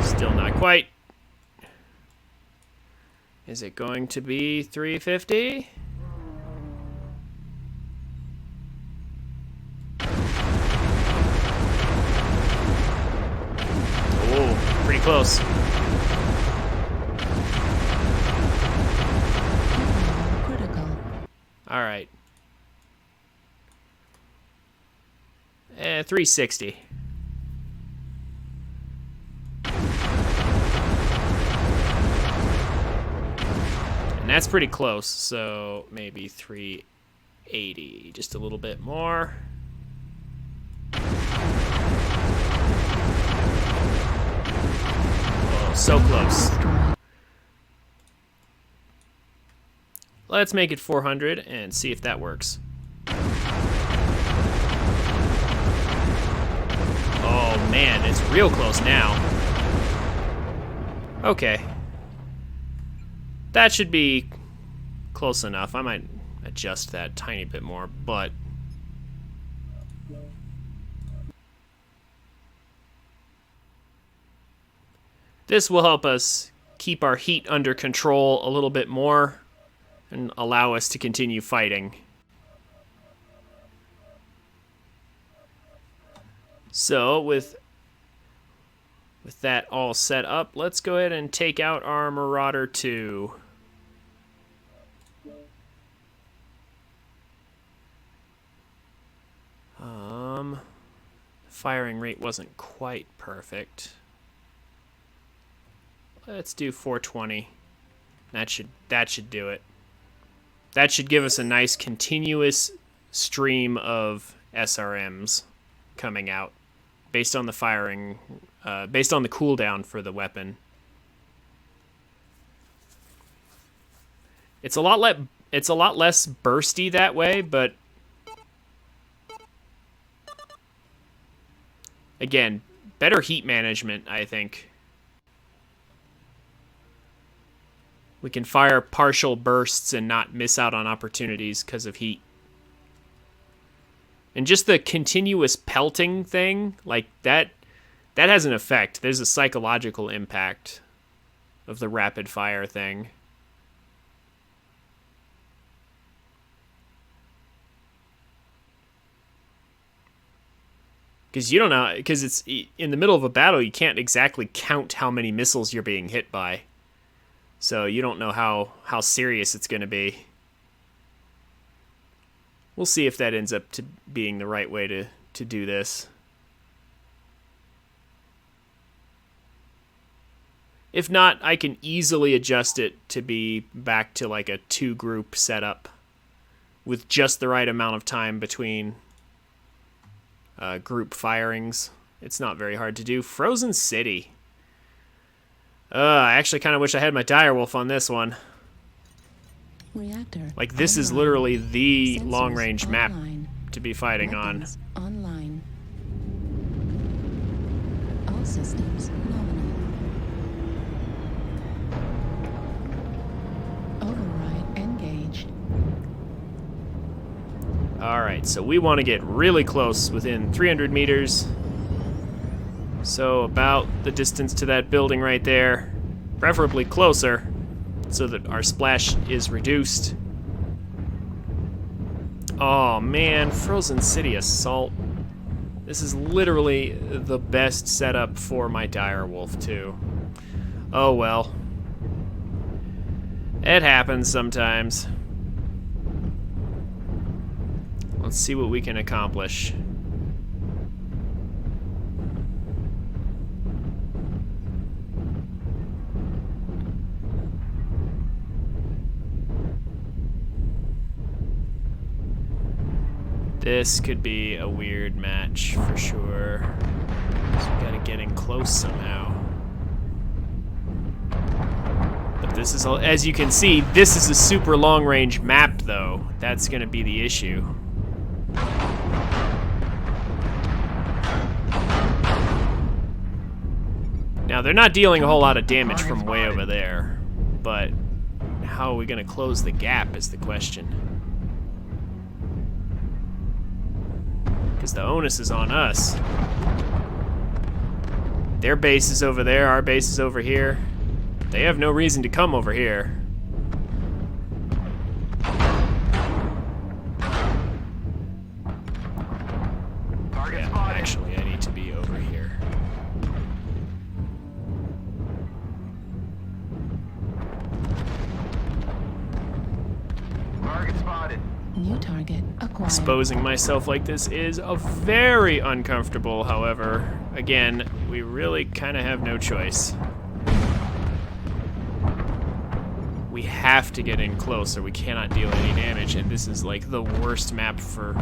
Still not quite. Is it going to be 350? Oh, pretty close. All right. 360. And that's pretty close, so maybe 380. Just a little bit more. Oh, so close. Let's make it 400 and see if that works. Oh man, it's real close now. Okay. That should be close enough. I might adjust that a tiny bit more, but this will help us keep our heat under control a little bit more and allow us to continue fighting. So with that all set up, let's go ahead and take out our Marauder 2. Firing rate wasn't quite perfect. Let's do 420. That should do it. That should give us a nice continuous stream of SRMs coming out based on the firing, based on the cooldown for the weapon. It's a lot less bursty that way, but again, better heat management, I think. We can fire partial bursts and not miss out on opportunities because of heat. And just the continuous pelting thing, like that has an effect. There's a psychological impact of the rapid fire thing. Because you don't know, because it's in the middle of a battle, you can't exactly count how many missiles you're being hit by. So you don't know how serious it's going to be. We'll see if that ends up to being the right way to do this. If not, I can easily adjust it to be back to like a 2-group setup with just the right amount of time between group firings. It's not very hard to do. Frozen City. I actually kind of wish I had my Direwolf on this one. Reactor like, this is online. literally the Sensors long-range map online. to be fighting Weapons on. Online. All systems nominal. Override engaged. Alright, so we want to get really close, within 300 meters. So about the distance to that building right there. Preferably closer, so that our splash is reduced. Oh man, Frozen City Assault. This is literally the best setup for my Direwolf too. Oh well. It happens sometimes. Let's see what we can accomplish. This could be a weird match for sure. So we gotta get in close somehow. But this is, as you can see, this is a super long-range map though. That's gonna be the issue. Now they're not dealing a whole lot of damage from way over there, but how are we gonna close the gap is the question. Because the onus is on us. Their base is over there, our base is over here. They have no reason to come over here. Yeah, actually, I need to be over here. Target spotted. New target acquired. Exposing myself like this is very uncomfortable, however. Again, we really kind of have no choice. We have to get in close or we cannot deal any damage, and this is like the worst map for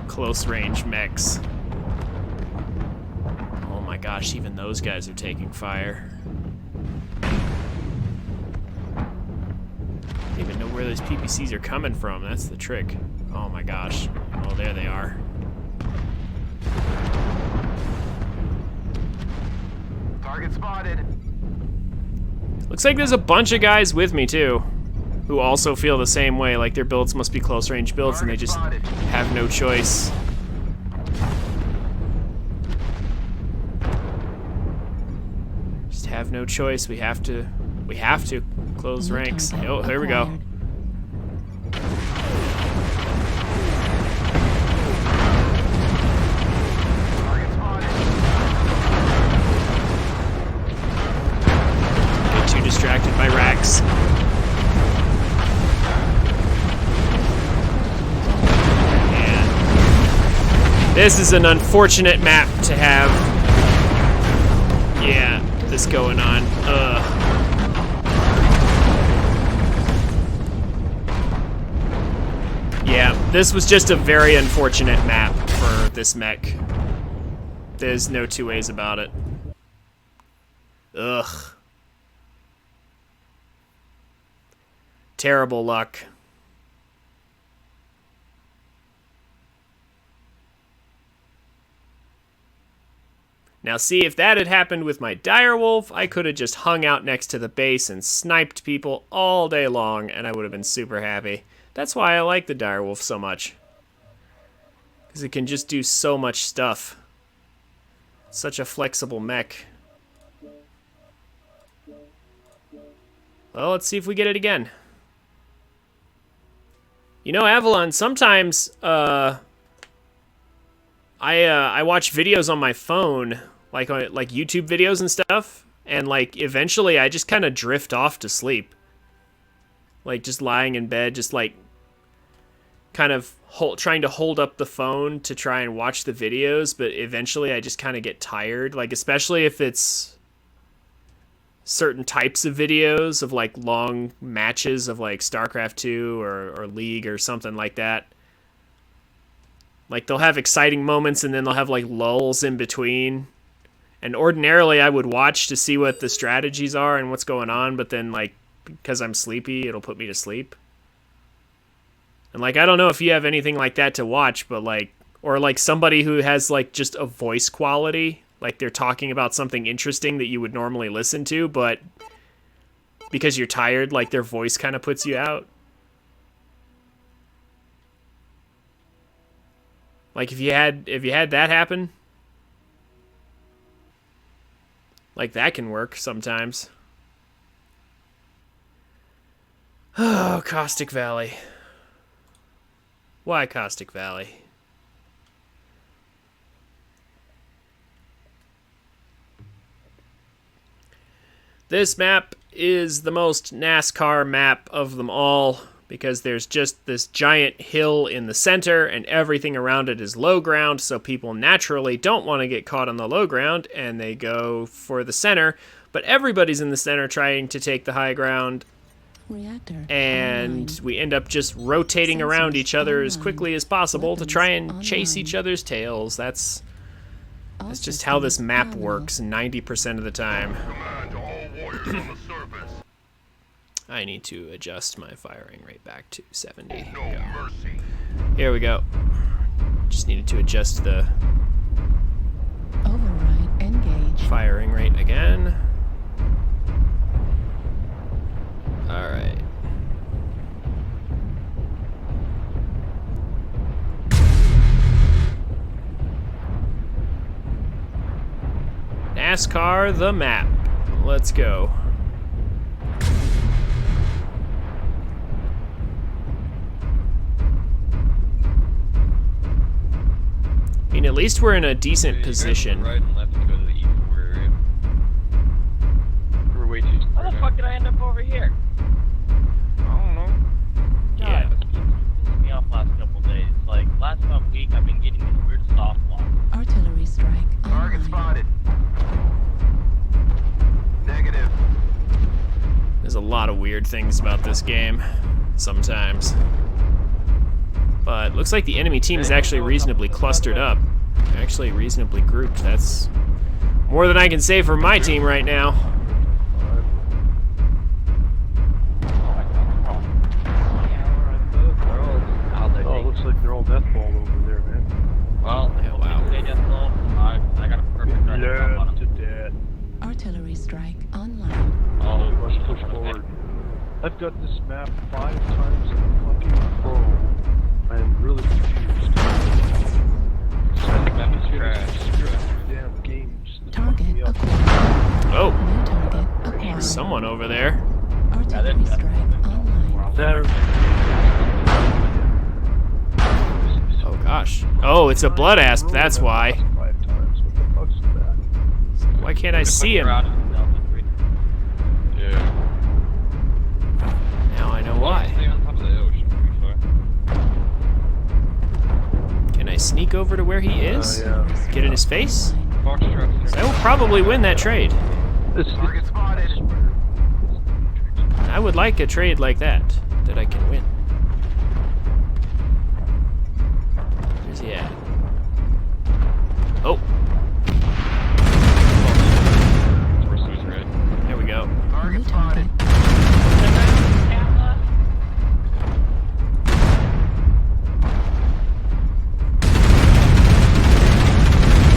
close-range mechs. Oh my gosh, even those guys are taking fire. I don't even know where those PPCs are coming from. That's the trick. Oh my gosh. Oh, there they are. Target spotted. Looks like there's a bunch of guys with me too, who also feel the same way. Like their builds must be close-range builds, and they just have no choice. Just have no choice. We have to close New ranks. target Oh, here we go. acquired. Target spotted. Get too distracted by racks. And this is an unfortunate map to have. Yeah, this going on. Yeah, this was just a very unfortunate map for this mech. There's no two ways about it. Ugh. Terrible luck. Now see, if that had happened with my direwolf, I could have just hung out next to the base and sniped people all day long, and I would have been super happy. That's why I like the direwolf so much. Because it can just do so much stuff. Such a flexible mech. Well, let's see if we get it again. You know, Avalon, sometimes I watch videos on my phone, like YouTube videos and stuff, and like eventually I just kind of drift off to sleep. Like just lying in bed, just like kind of trying to hold up the phone to try and watch the videos, but eventually I just kind of get tired, like especially if it's certain types of videos of like long matches of like StarCraft 2 or League or something like that. Like they'll have exciting moments and then they'll have like lulls in between. And ordinarily I would watch to see what the strategies are and what's going on, but then like because I'm sleepy, it'll put me to sleep. And like I don't know if you have anything like that to watch, but like or like somebody who has like just a voice quality, like they're talking about something interesting that you would normally listen to, but because you're tired, like their voice kind of puts you out. Like if you had that happen, like that can work sometimes. Oh, Caustic Valley. Why Caustic Valley? This map is the most NASCAR map of them all because there's just this giant hill in the center and everything around it is low ground, so people naturally don't want to get caught on the low ground and they go for the center, but everybody's in the center trying to take the high ground. Reactor And online. we end up just rotating around Sensors each other as online. quickly as possible to try and Weapons chase online. each other's tails. That's All just how this systems map nominal. works 90% of the time. Command to all warriors on the surface. I need to adjust my firing rate back to 70. No mercy. Here we go. Just needed to adjust the Override engaged. firing rate again. Alright. NASCAR the map. Let's go. I mean, at least we're in a decent position. Right and left to go to the E4 area. We're way too How the fuck did I end up over here? I don't know. Yeah. God, it's pissing me off last couple days. Like, last week I've been getting these weird soft locks. Artillery strike Target online. spotted. Negative. There's a lot of weird things about this game, sometimes. But looks like the enemy team is actually reasonably clustered up. Actually reasonably grouped. That's more than I can say for my team right now. Oh, it looks like they're all deathballed over there, man. Well, Yeah, wow. they just low. I got a perfect target jump on Learn to them. death. Artillery strike online. Oh, Let's push forward. I've got this map 5 times in fucking pro. I am really confused. Map is trash. Damn game just fucking Target me up. acquired. Oh, New target gosh. Oh, it's a blood asp, that's why. 5 times. What the fuck's that? Why can't I see him? Yeah. Now I know why. Stay on top of the hill, should be fine. Can I sneak over to where he is? Yeah. Get in his face? Foxtrot's I will probably win that trade. Target spotted. I would like a trade like that I can win. Where's he at? Oh, Pursue's red. there we go. Target spotted.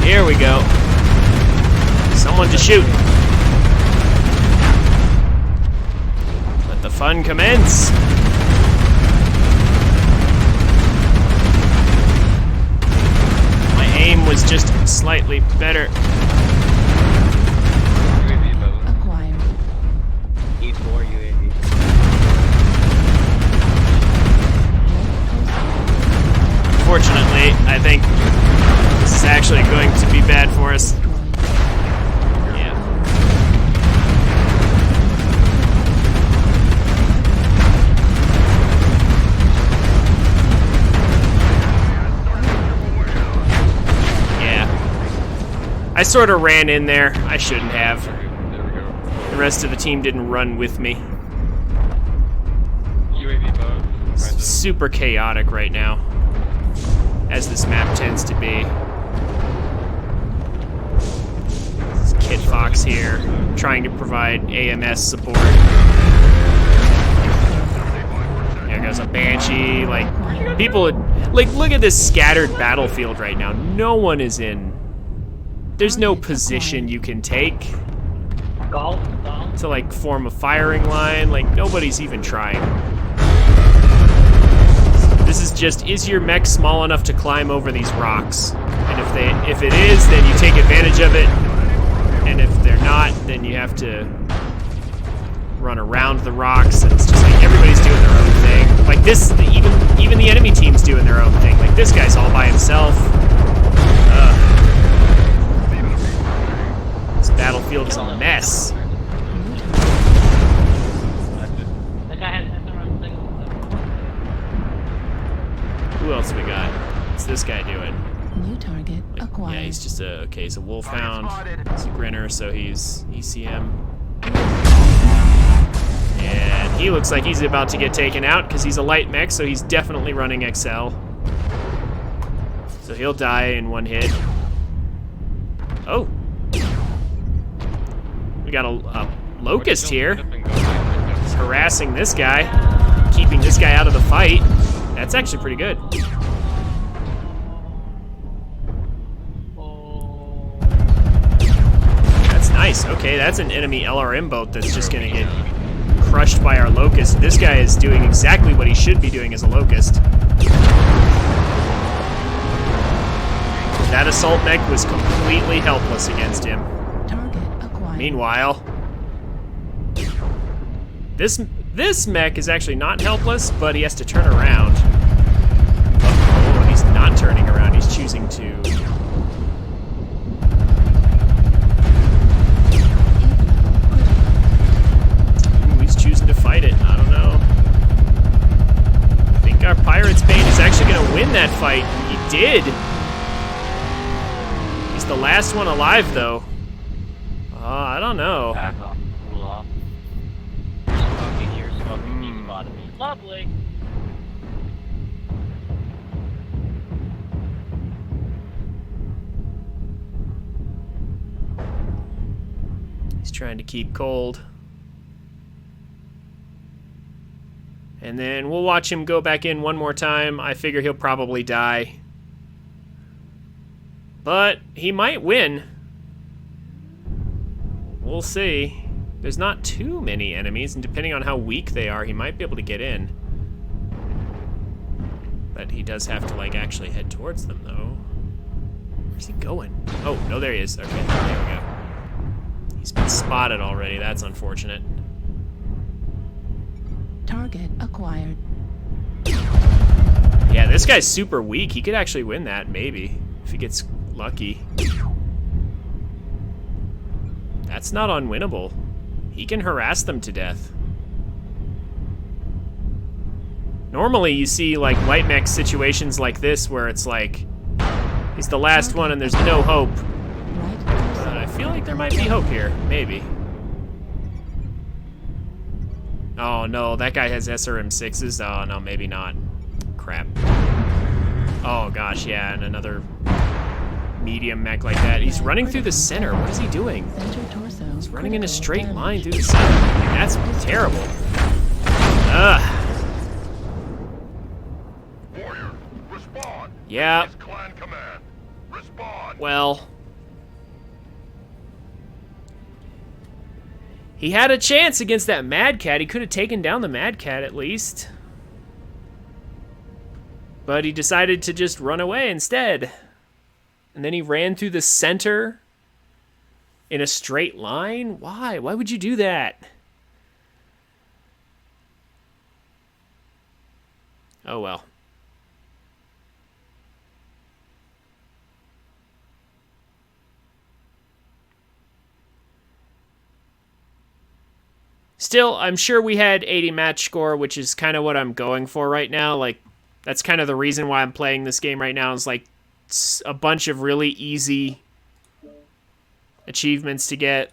Here we go. Someone to shoot. Let the fun commence. My aim was just slightly better. UAV above. Acquired. E4 UAV. Fortunately, I think this is actually going to be bad for us. Yeah. Yeah. I sort of ran in there. I shouldn't have. There we go. The rest of the team didn't run with me. UAV above. Behind us. Super chaotic right now, as this map tends to be. This is Kit Fox here, trying to provide AMS support. There goes a Banshee. Like, people, like, look at this scattered battlefield right now. No one is in. There's no position you can take Golf. to, like, form a firing line. Like, nobody's even trying. This is just, is your mech small enough to climb over these rocks? And if it is, then you take advantage of it. And if they're not, then you have to run around the rocks. And it's just like everybody's doing their own thing. Like this, even the enemy team's doing their own thing. Like this guy's all by himself. This battlefield is a mess. That guy had the wrong thing. Who else we got? What's this guy doing? New target acquired. Yeah, he's just he's a wolfhound. He's a grinner, so he's ECM. And he looks like he's about to get taken out because he's a light mech, so he's definitely running XL. So he'll die in one hit. Oh. We got a locust here. He's harassing this guy, keeping this guy out of the fight. That's actually pretty good. That's nice. Okay, that's an enemy LRM boat that's just gonna get crushed by our locust. This guy is doing exactly what he should be doing as a locust. That assault mech was completely helpless against him. Target acquired. Meanwhile, this mech is actually not helpless, but he has to turn around. Oh, he's not turning around. He's choosing to. Ooh, he's choosing to fight it. I don't know. I think our Pirate's Bane is actually going to win that fight. He did. He's the last one alive, though. I don't know. Back off. Cool off. Smoking here. Smoking. He spotted me. Lovely. He's trying to keep cold. And then we'll watch him go back in one more time. I figure he'll probably die. But he might win. We'll see. There's not too many enemies, and depending on how weak they are, he might be able to get in. But he does have to, like, actually head towards them, though. Where's he going? Oh, no, there he is. Okay, there we go. He's been spotted already. That's unfortunate. Target acquired. Yeah, this guy's super weak. He could actually win that, maybe, if he gets lucky. That's not unwinnable. He can harass them to death. Normally you see like white mech situations like this where it's like he's the last one and there's no hope. But I feel like there might be hope here, maybe. Oh no, that guy has SRM6s. Oh no, maybe not. Crap. Oh gosh, yeah, and another medium mech like that. He's running through the center. What is he doing? He's running in a straight line through the center. That's terrible. Ugh. Warrior, respond. Yeah. It's clan command. Respond. Well, he had a chance against that Mad Cat. He could have taken down the Mad Cat at least. But he decided to just run away instead. And then he ran through the center in a straight line? Why? Why would you do that? Oh well. Still, I'm sure we had 80 match score, which is kind of what I'm going for right now. Like, that's kind of the reason why I'm playing this game right now, is like a bunch of really easy achievements to get.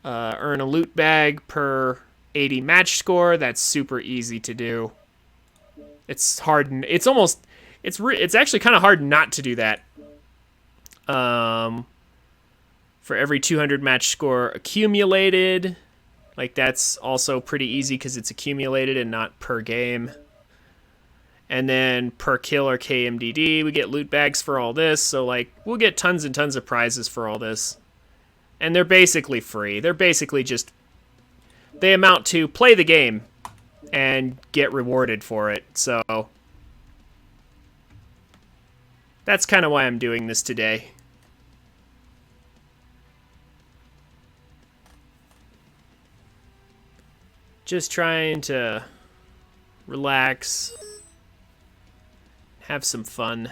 Earn a loot bag per 80 match score. That's super easy to do. It's hard. It's actually kind of hard not to do that. For every 200 match score accumulated, like that's also pretty easy because it's accumulated and not per game. And then per kill or KMDD, we get loot bags for all this. So like we'll get tons and tons of prizes for all this. And they're basically free. They're basically just, they amount to play the game and get rewarded for it. So that's kind of why I'm doing this today. Just trying to relax, have some fun.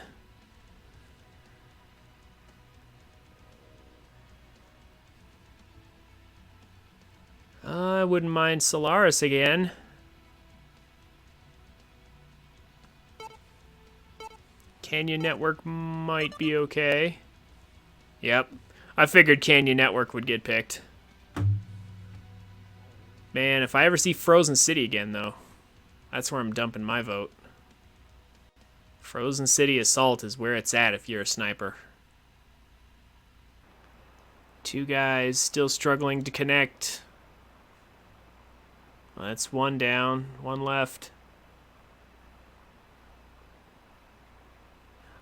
I wouldn't mind Solaris again. Canyon Network might be okay. Yep, I figured Canyon Network would get picked. Man, if I ever see Frozen City again, though, that's where I'm dumping my vote. Frozen City Assault is where it's at if you're a sniper. Two guys still struggling to connect. Well, that's one down, one left.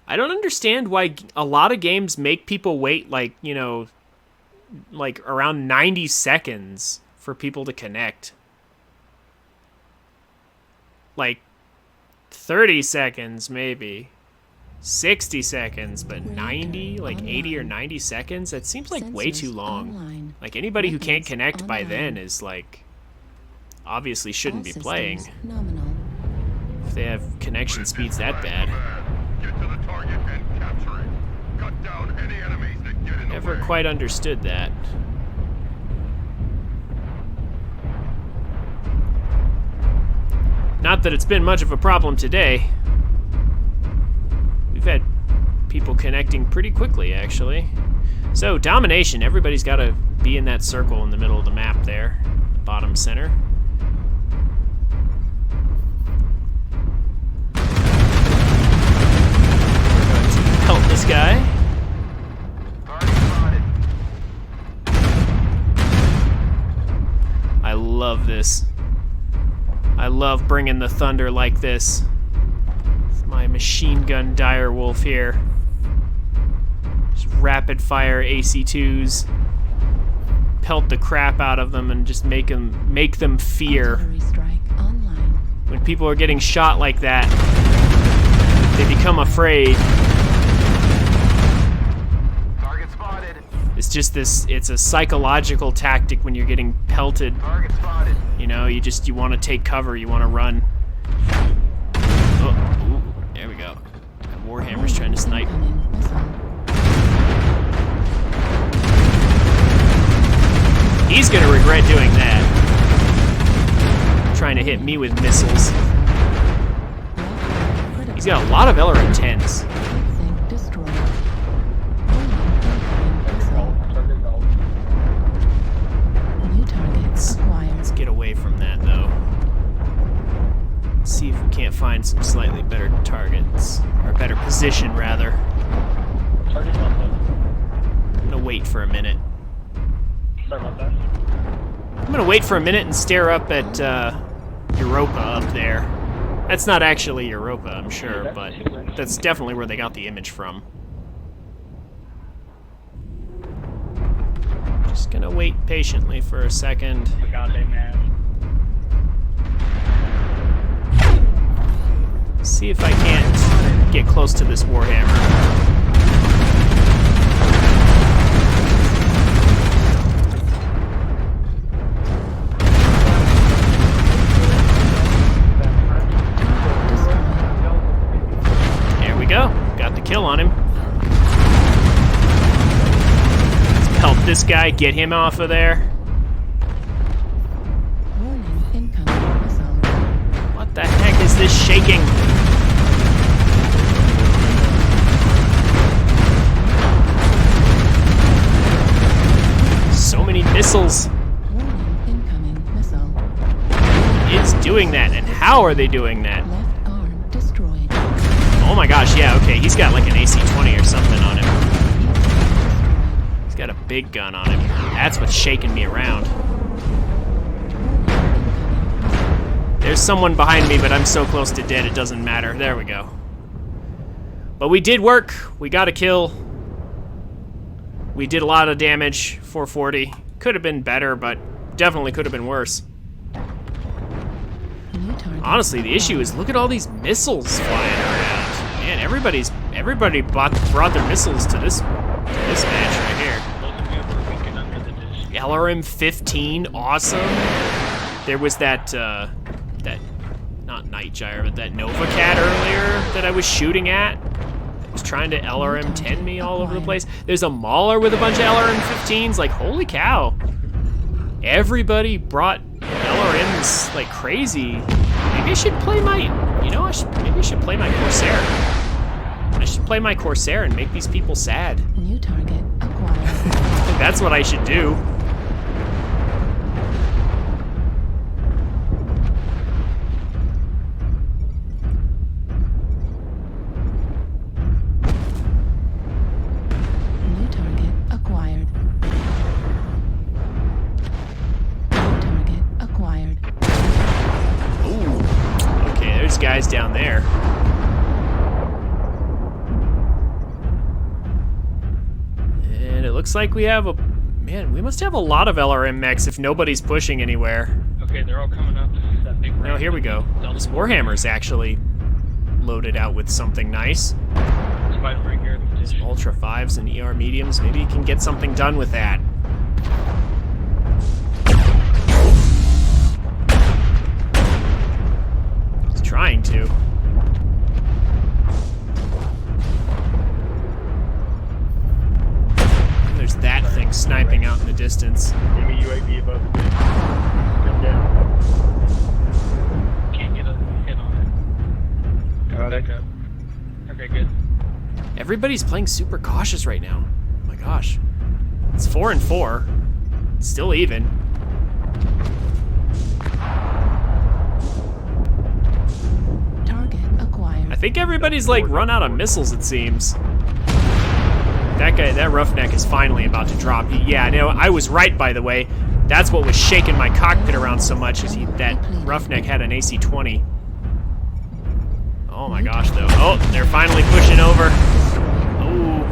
I don't understand why a lot of games make people wait, like, you know, like around 90 seconds for people to connect. Like 30 seconds maybe, 60 seconds, but 90, like 80 or 90 seconds, that seems like way too long. Like anybody who can't connect by then is like obviously shouldn't be playing if they have connection speeds that bad. Get to the target and capture it. Cut down any enemies that get in the way. Never quite understood that. Not that it's been much of a problem today. We've had people connecting pretty quickly, actually. So, domination. Everybody's got to be in that circle in the middle of the map there. The bottom center. We're going to help this guy. I love this. I love bringing the thunder like this. With my machine gun direwolf here. Just rapid fire AC2s. Pelt the crap out of them and just make them fear. When people are getting shot like that, they become afraid. Target spotted. It's just this, it's a psychological tactic when you're getting pelted. Target spotted. You know, you want to take cover, you want to run. Oh. He's gonna regret doing that. Trying to hit me with missiles. He's got a lot of LRM 10s. Think destroyed. New targets acquired. Let's get away from that, though. See if we can't find some slightly better targets. Or a better position, rather. Target on I'm gonna wait for a minute. Sorry about that. I'm gonna wait for a minute and stare up at Europa up there. That's not actually Europa, I'm sure, but that's definitely where they got the image from. Just gonna wait patiently for a second. The goddamn man. See if I can't get close to this Warhammer. There we go. Got the kill on him. Let's help this guy, get him off of there. Warning, incoming missile. What the heck is this shaking? So many missiles. Warning, incoming missile. It's doing that, and how are they doing that? Left arm destroyed. Oh my gosh, yeah, okay, he's got like an AC-20 or something on him. He's got a big gun on him. That's what's shaking me around. There's someone behind me, but I'm so close to dead it doesn't matter. There we go. But we did work. We got a kill. We did a lot of damage, 440. Could have been better, but definitely could have been worse. New target. Honestly, the issue is look at all these missiles flying around. Man, everybody brought their missiles to this match right here. LRM 15, awesome. There was that not Nightgyre, but that Nova Cat earlier that I was shooting at. It was trying to LRM 10 me all over the place. There's a Mauler with a bunch of LRM 15s. Like, holy cow. Everybody brought LRMs like crazy. Maybe I should play my, maybe I should play my Corsair. I should play my Corsair and make these people sad. New target acquired. That's what I should do. New target acquired. New target acquired. Ooh. Okay, there's guys down there. And it looks like we have we must have a lot of LRM mechs if nobody's pushing anywhere. Okay, they're all coming up. That big Oh, here we go. This Warhammer's actually loaded out with something nice. Spider right here. Some Ultra 5s and ER mediums. Maybe you can get something done with that. He's trying to. And there's that thing sniping out in the distance. Enemy UAV above. Come down. Can't get a hit on it. Got it. Back up. Okay, good. Everybody's playing super cautious right now. Oh my gosh. It's 4-4. It's still even. Target acquired. I think everybody's like run out of missiles, it seems. That guy, that Roughneck is finally about to drop. Yeah, no, I was right, by the way. That's what was shaking my cockpit around so much, is that Roughneck had an AC-20. Oh my gosh, though. Oh, they're finally pushing over. Oh.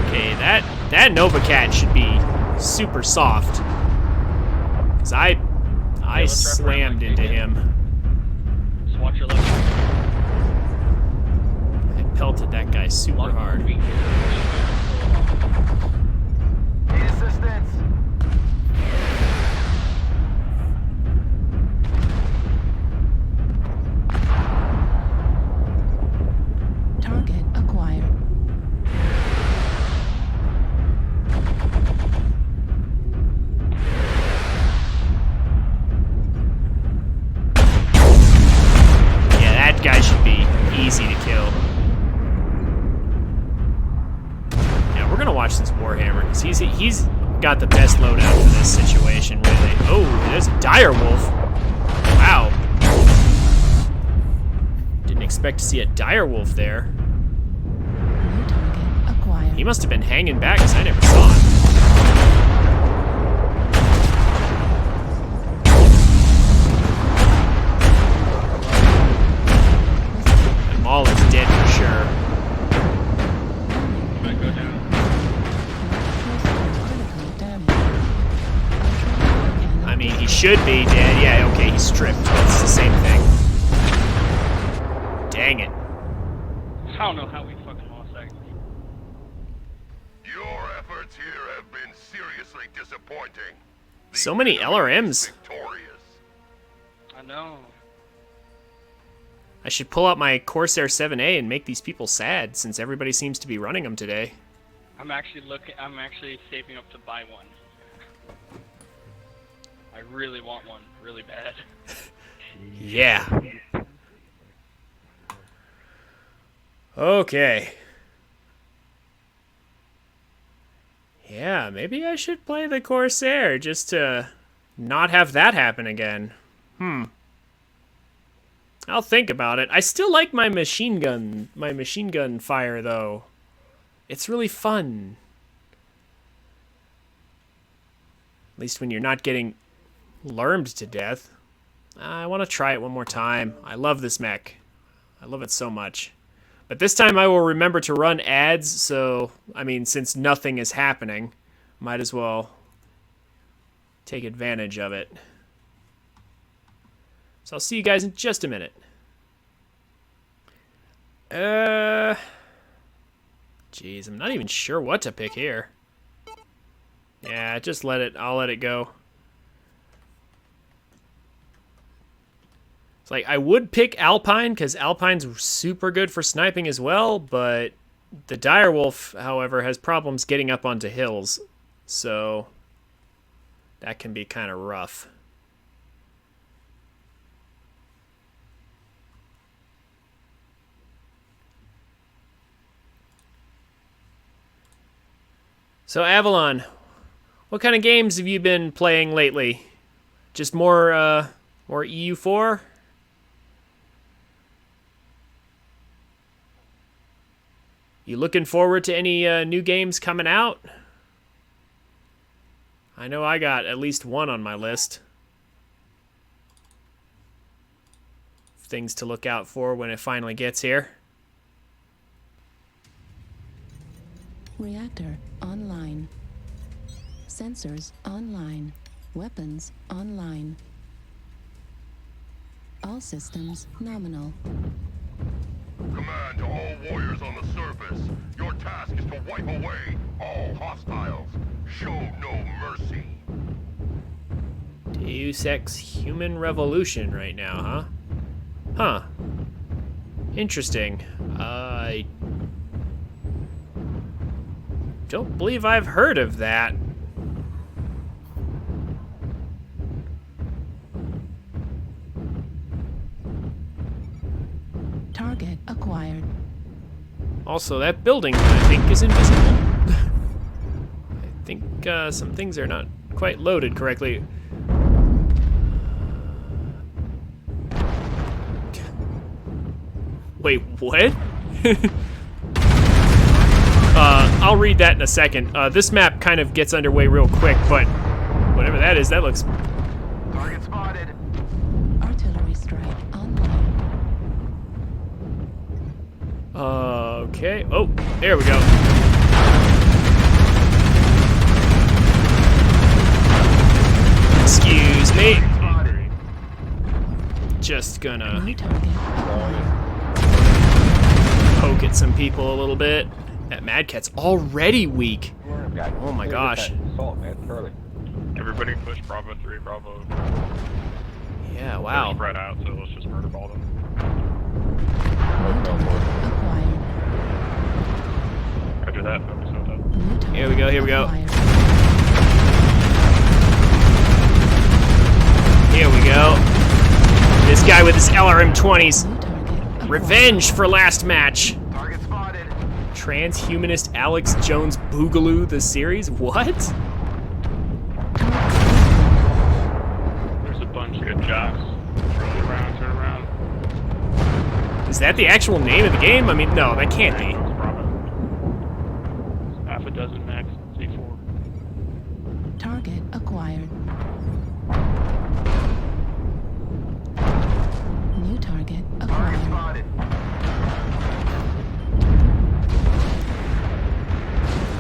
Okay, that Nova Cat should be super soft. Because I slammed into him. Just watch your left. I pelted that guy super hard. Need assistance. Target acquired. because he's got the best loadout for this situation, really. Oh, there's a dire wolf. Wow. Didn't expect to see a dire wolf there. New target acquired. He must have been hanging back because I never saw him. And Maul is dead for sure. Might go down. Critical damage. I mean, he should be dead. Yeah, okay, he's stripped. It's the same thing. Dang it. I don't know how we fucking lost that. Your efforts here have been seriously disappointing. So many LRMs. Victorious. I know. I should pull out my Corsair 7A and make these people sad, since everybody seems to be running them today. I'm actually saving up to buy one. I really want one, really bad. Yeah. Okay. Yeah, maybe I should play the Corsair just to not have that happen again. I'll think about it. I still like my machine gun fire though. It's really fun. At least when you're not getting lurmed to death. I want to try it one more time. I love this mech. I love it so much. But this time I will remember to run ads, so, I mean, since nothing is happening, might as well take advantage of it. So I'll see you guys in just a minute. Jeez, I'm not even sure what to pick here. Yeah, just I'll let it go. It's like, I would pick Alpine, because Alpine's super good for sniping as well, but the direwolf, however, has problems getting up onto hills, so that can be kind of rough. So Avalon, what kind of games have you been playing lately? Just more EU4? You looking forward to any new games coming out? I know I got at least one on my list. Things to look out for when it finally gets here. Reactor online. Sensors online. Weapons online. All systems nominal. Command to all warriors on the surface. Your task is to wipe away all hostiles. Show no mercy. Deus Ex Human Revolution right now, huh? Huh. Interesting. I don't believe I've heard of that. Target acquired. Also, that building, I think, is invisible. I think some things are not quite loaded correctly. Wait, what? I'll read that in a second. This map kind of gets underway real quick, but whatever that is, that looks... Target spotted. Artillery strike online. Okay. Oh, there we go. Excuse me. Just gonna New target acquired. poke at some people a little bit. That Mad Cat's already weak. Oh my gosh. Everybody push Bravo 3, Bravo. Yeah, They're wow. spread out, so let's just murder ball them. New target acquired. After that, focus on that. New target Here we go, here we go. acquired. Here we go. This guy with his LRM-20s. New target acquired. Revenge for last match. Target spotted. Transhumanist Alex Jones Boogaloo, the series? What? There's a bunch. Good jobs. Turn around, turn around. Is that the actual name of the game? I mean, no, that can't be. Bravo. Half a dozen max. C4. Target acquired. New target acquired. Spotted.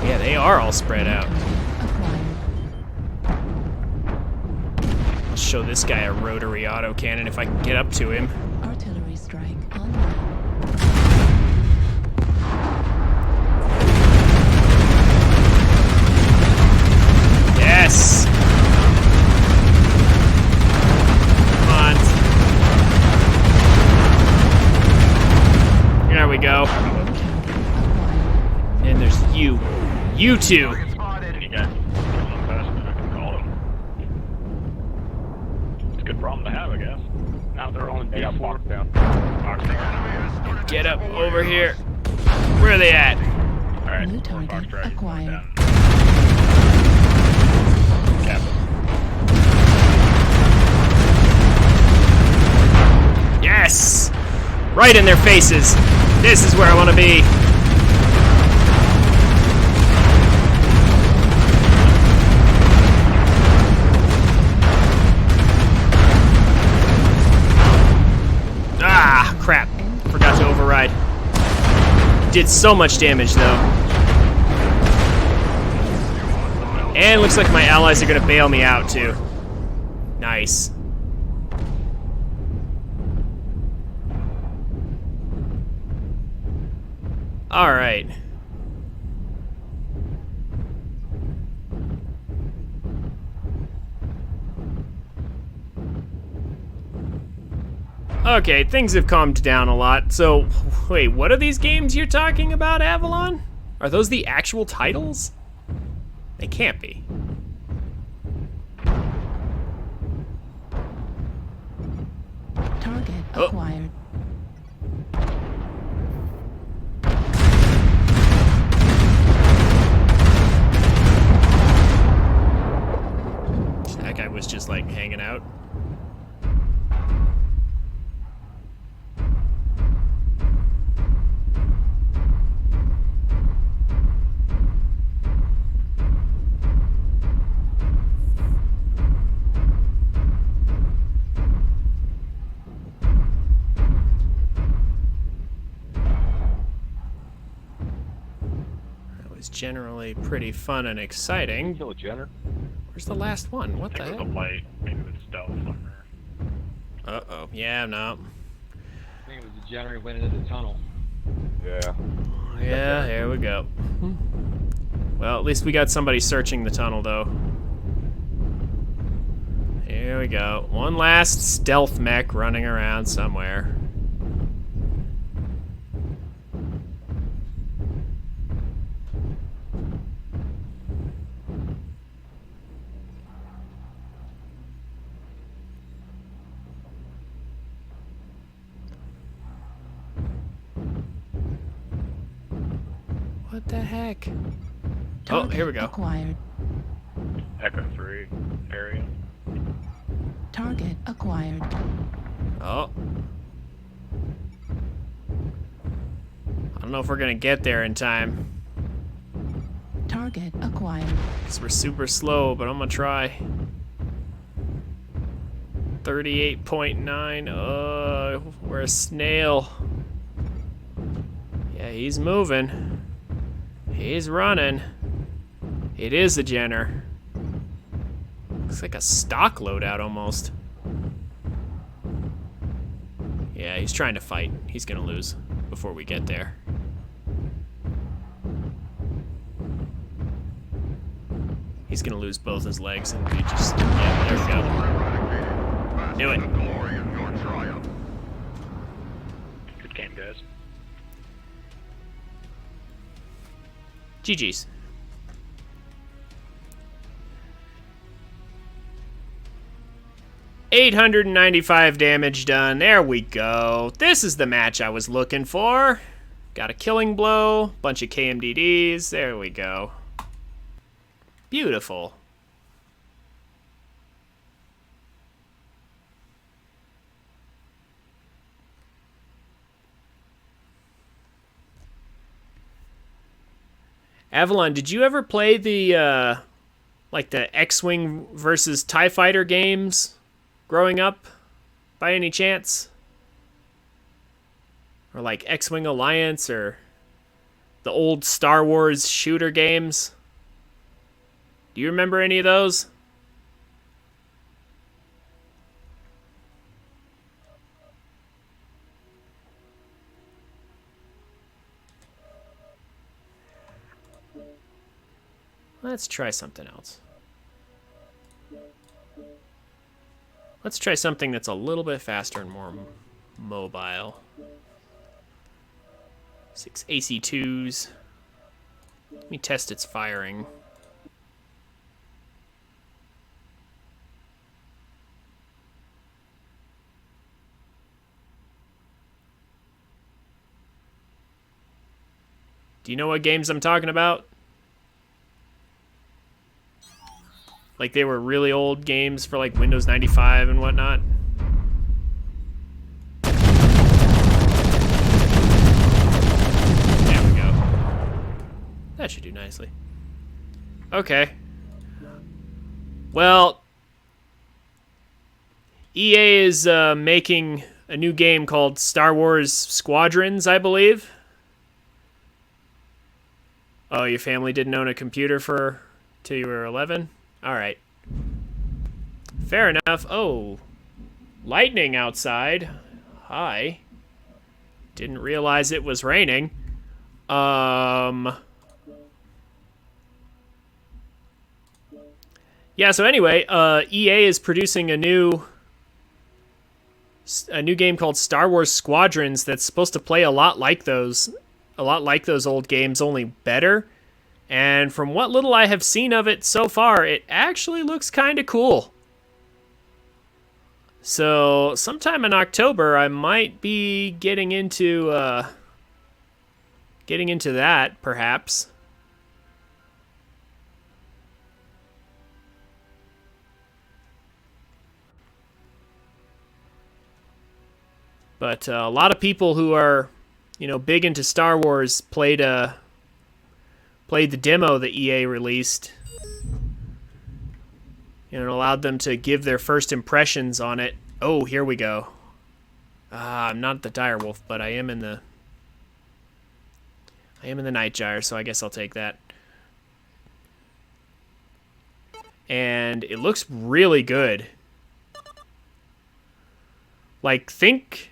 Yeah, they are all spread out. Acquired. I'll show this guy a rotary autocannon if I can get up to him. Artillery strike online. Yes! Come on. There we go. And there's you. You two. Target spotted. You got one person that I can call him. It's a good problem to have, I guess. Now they're all in D4. Box down. Box down. Get up over here. Where are they at? Alright, New Box target Dragon going acquired. down. Captain. Yes! Right in their faces. This is where I want to be. Ah, crap. Forgot to override. Did so much damage, though. And looks like my allies are going to bail me out, too. Nice. All right. Okay, things have calmed down a lot. So, wait, what are these games you're talking about, Avalon? Are those the actual titles? They can't be. Target Oh. acquired. That guy was just like hanging out. That was generally pretty fun and exciting. Kill a Jenner. Where's the last one? What I the think it heck? was a light, maybe with stealth somewhere. Uh-oh. Yeah, no. I think it was the Jenner who went into the tunnel. Yeah. Yeah, here we go. Well, at least we got somebody searching the tunnel, though. Here we go. One last stealth mech running around somewhere. What the heck? Oh, here we go. Acquired. Echo 3 area. Target acquired. Oh. I don't know if we're gonna get there in time. Target acquired. Because we're super slow, but I'm gonna try. 38.9. We're a snail. Yeah, he's moving. He's running. It is a Jenner. Looks like a stock loadout almost. Yeah, he's trying to fight. He's gonna lose before we get there. He's gonna lose both his legs and be just... Yeah, there we go. Do it. Glory of your triumph. Good game, guys. GG's. $895 damage done. There we go. This is the match I was looking for. Got a killing blow, bunch of KMDDs. There we go. Beautiful. Avalon, did you ever play the like the X-Wing versus TIE Fighter games growing up by any chance? Or like X-Wing Alliance or the old Star Wars shooter games? Do you remember any of those? Let's try something else. Let's try something that's a little bit faster and more mobile. 6 AC2s. Let me test its firing. Do you know what games I'm talking about? Like they were really old games for like Windows 95 and whatnot. There we go. That should do nicely. Okay. Well, EA is making a new game called Star Wars Squadrons, I believe. Oh, your family didn't own a computer till you were 11? All right. Fair enough. Oh, lightning outside. Hi. Didn't realize it was raining. Yeah, so anyway, EA is producing a new game called Star Wars Squadrons that's supposed to play a lot like those old games, only better. And from what little I have seen of it so far, it actually looks kind of cool. So sometime in October, I might be getting into that, perhaps. But a lot of people who are, big into Star Wars played the demo that EA released. And it allowed them to give their first impressions on it. Oh, here we go. I'm not the direwolf, but I am in the Nightgyre, so I guess I'll take that. And it looks really good. Like, think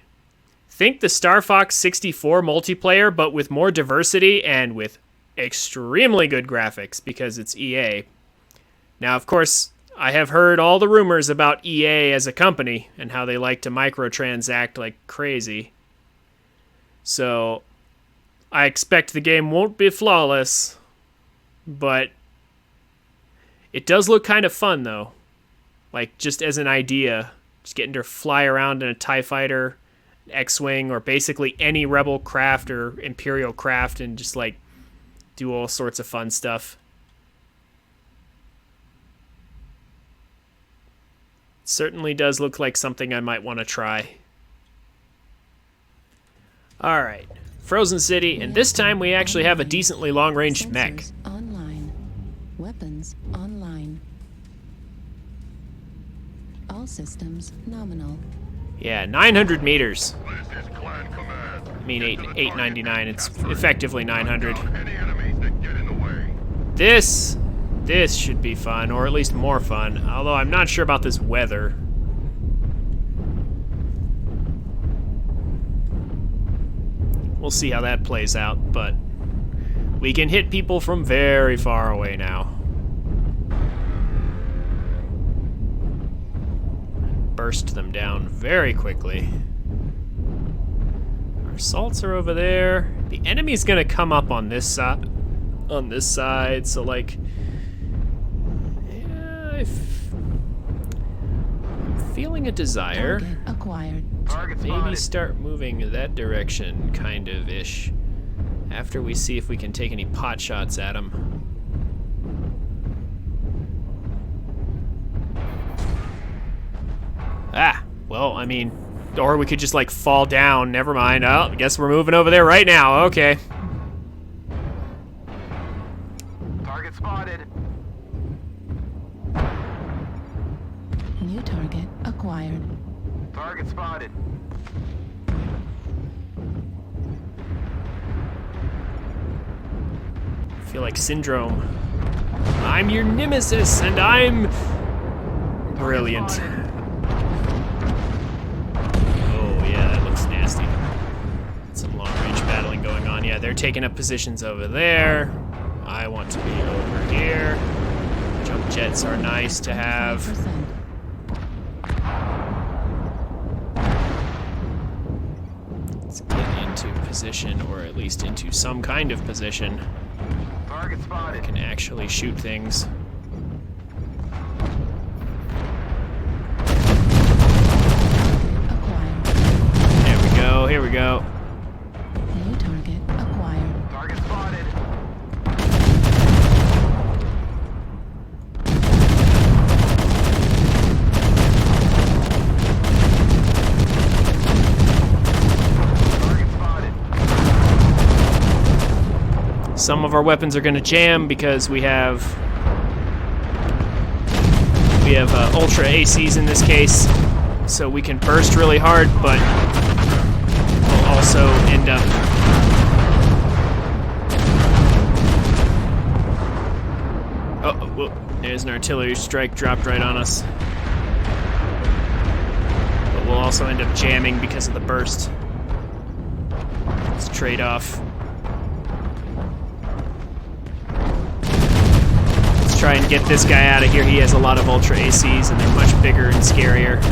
the Star Fox 64 multiplayer, but with more diversity and with extremely good graphics because it's EA. Now, of course, I have heard all the rumors about EA as a company and how they like to microtransact like crazy. So, I expect the game won't be flawless, but it does look kind of fun, though. Like, just as an idea, just getting to fly around in a TIE Fighter, X-Wing, or basically any Rebel craft or Imperial craft and just, like, do all sorts of fun stuff. Certainly does look like something I might want to try. Alright, Frozen City, and this time we actually have a decently long-range mech. Sensors online. Weapons online. All systems nominal. Yeah, 900 meters. I mean, 899. It's effectively 900. This should be fun, or at least more fun. Although I'm not sure about this weather. We'll see how that plays out, but we can hit people from very far away now. Burst them down very quickly. Our assaults are over there. The enemy's gonna come up on this side. So like, yeah, I'm feeling a desire Target acquired. to maybe start moving in that direction, kind of ish. after we see if we can take any pot shots at him. Ah, well, I mean, or we could just like fall down. Never mind. Oh, I guess we're moving over there right now. Okay. Target spotted. New target acquired. Target spotted. I feel like Syndrome. I'm your nemesis, and I'm brilliant. Oh yeah, that looks nasty. Some long-range battling going on. Yeah, they're taking up positions over there. I want to be over here. Jump jets are nice to have. 25%. Let's get into position, or at least into some kind of position. Target spotted. I can actually shoot things. Acquired. There we go, here we go. New target acquired. Target spotted. Target spotted. Some of our weapons are gonna jam because we have ultra ACs in this case, so we can burst really hard, but we'll also end up whoa, there's an artillery strike dropped right on us. But we'll also end up jamming because of the burst. It's a trade-off. Let's try and get this guy out of here. He has a lot of ultra ACs and they're much bigger and scarier.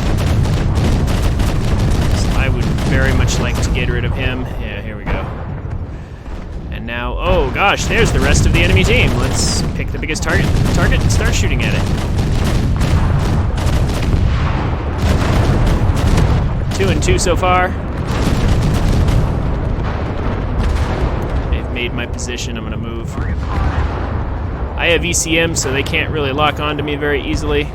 So I would very much like to get rid of him. Yeah, here we go. And now, oh gosh, there's the rest of the enemy team. Let's pick the biggest target and start shooting at it. 2 and 2 so far. I've made my position. I'm gonna move. I have ECM, so they can't really lock onto me very easily.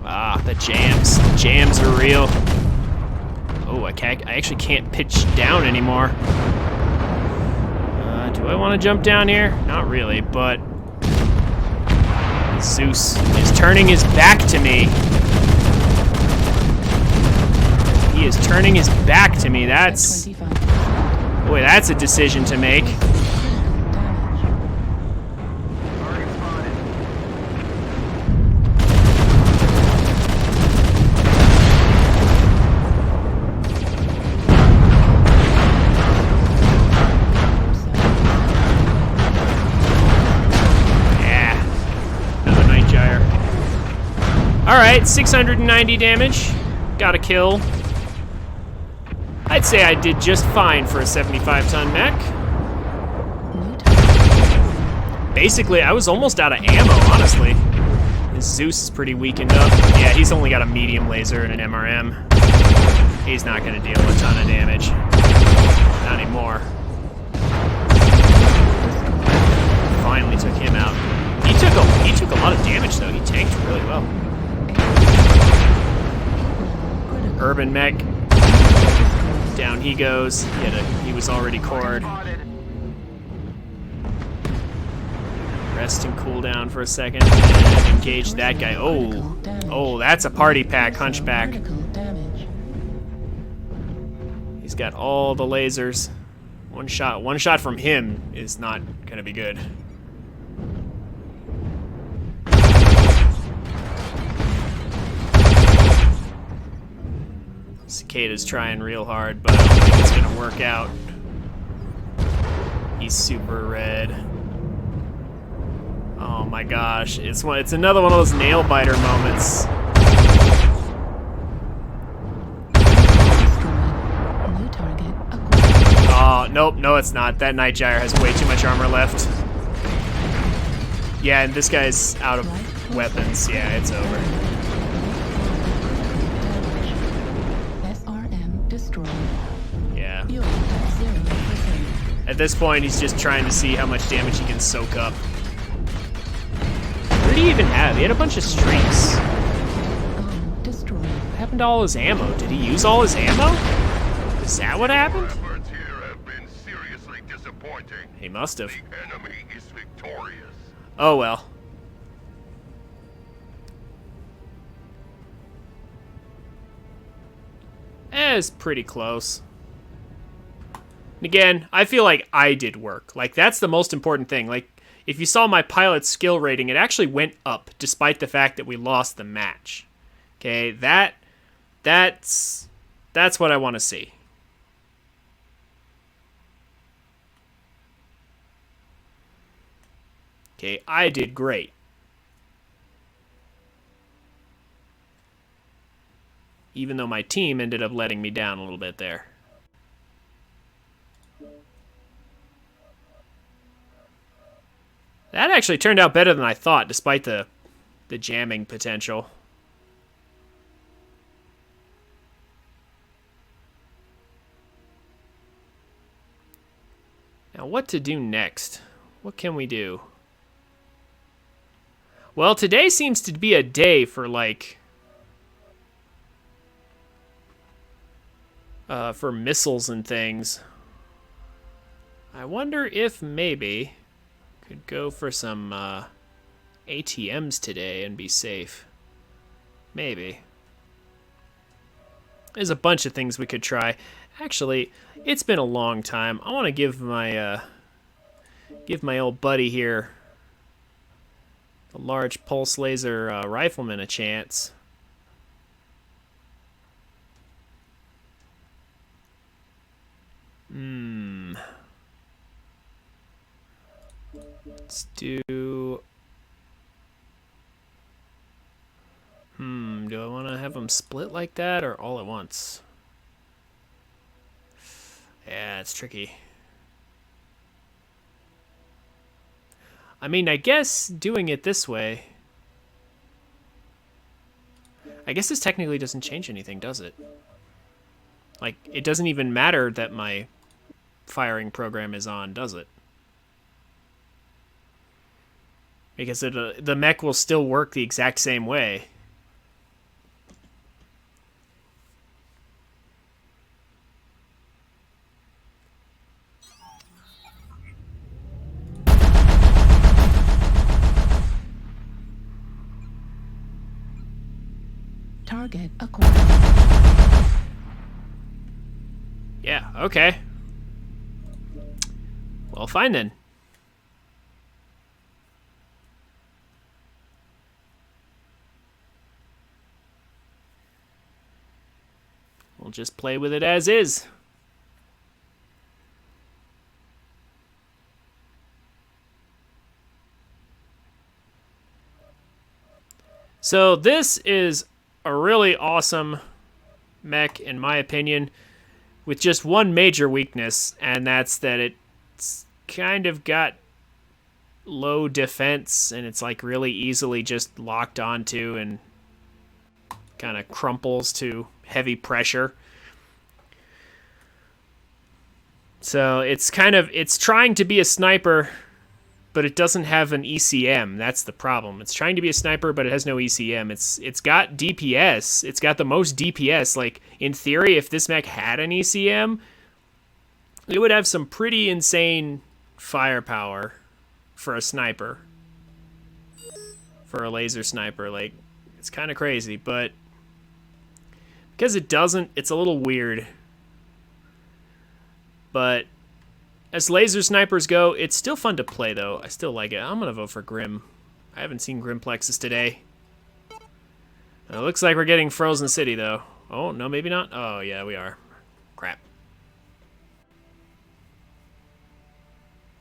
Ah, the jams. Jams are real. Oh, I actually can't pitch down anymore. Do I want to jump down here? Not really, but Zeus is turning his back to me. He is turning his back to me. That's... 25%. Boy, that's a decision to make. Target spotted. Yeah. Another night gyre. Alright, 690 damage. Got a kill. I'd say I did just fine for a 75-ton mech. New target. Basically, I was almost out of ammo, honestly. His Zeus is pretty weakened up. Yeah, he's only got a medium laser and an MRM. He's not going to deal a ton of damage. Not anymore. Finally took him out. He took a lot of damage, though. He tanked really well. Urban mech. Down he goes. He was already cored. Rest and cool down for a second and engage that guy. Oh, that's a party pack, Hunchback. Critical damage. He's got all the lasers. One shot from him is not gonna be good. Cicada's trying real hard, but I don't think it's gonna work out. He's super red. Oh my gosh, it's another one of those nail biter moments. New target acquired. Oh, nope, no it's not. That Night Gyre has way too much armor left. Yeah, and this guy's out of weapons, yeah, it's over. SRM destroyed. Yeah. Fuel at 0%. At this point, he's just trying to see how much damage he can soak up. What did he even have? He had a bunch of streaks. Destroyed. What happened to all his ammo? Did he use all his ammo? Is that what happened? Efforts here have been seriously disappointing. He must have. The enemy is victorious. Oh well. It's pretty close. And again, I feel like I did work. Like, that's the most important thing. Like, if you saw my pilot skill rating, it actually went up, despite the fact that we lost the match. Okay, that's what I want to see. Okay, I did great. Even though my team ended up letting me down a little bit there. That actually turned out better than I thought, despite the jamming potential. Now, what to do next? What can we do? Well, today seems to be a day for, like, for missiles and things. I wonder if maybe could go for some ATMs today and be safe. Maybe. There's a bunch of things we could try. Actually, it's been a long time. I want to give my old buddy here, a large pulse laser rifleman, a chance. Let's do... do I want to have them split like that or all at once? Yeah, it's tricky. I mean, I guess doing it this way... I guess this technically doesn't change anything, does it? Like, it doesn't even matter that my firing program is on, does it? Because the mech will still work the exact same way. Target acquired. Yeah, okay. Well, fine then. We'll just play with it as is. So this is a really awesome mech, in my opinion, with just one major weakness, and that's that it's kind of got low defense, and it's like really easily just locked onto and kind of crumples to heavy pressure. So it's trying to be a sniper, but it doesn't have an ECM. That's the problem. It's trying to be a sniper, but it has no ECM. It's got DPS. It's got the most DPS. Like, in theory, if this mech had an ECM, it would have some pretty insane firepower for a sniper. For a laser sniper. Like, it's kind of crazy, but because it doesn't, it's a little weird. But as laser snipers go, it's still fun to play, though. I still like it. I'm going to vote for Grim. I haven't seen Grimplexes today. It looks like we're getting Frozen City, though. Oh, no, maybe not. Oh, yeah, we are. Crap.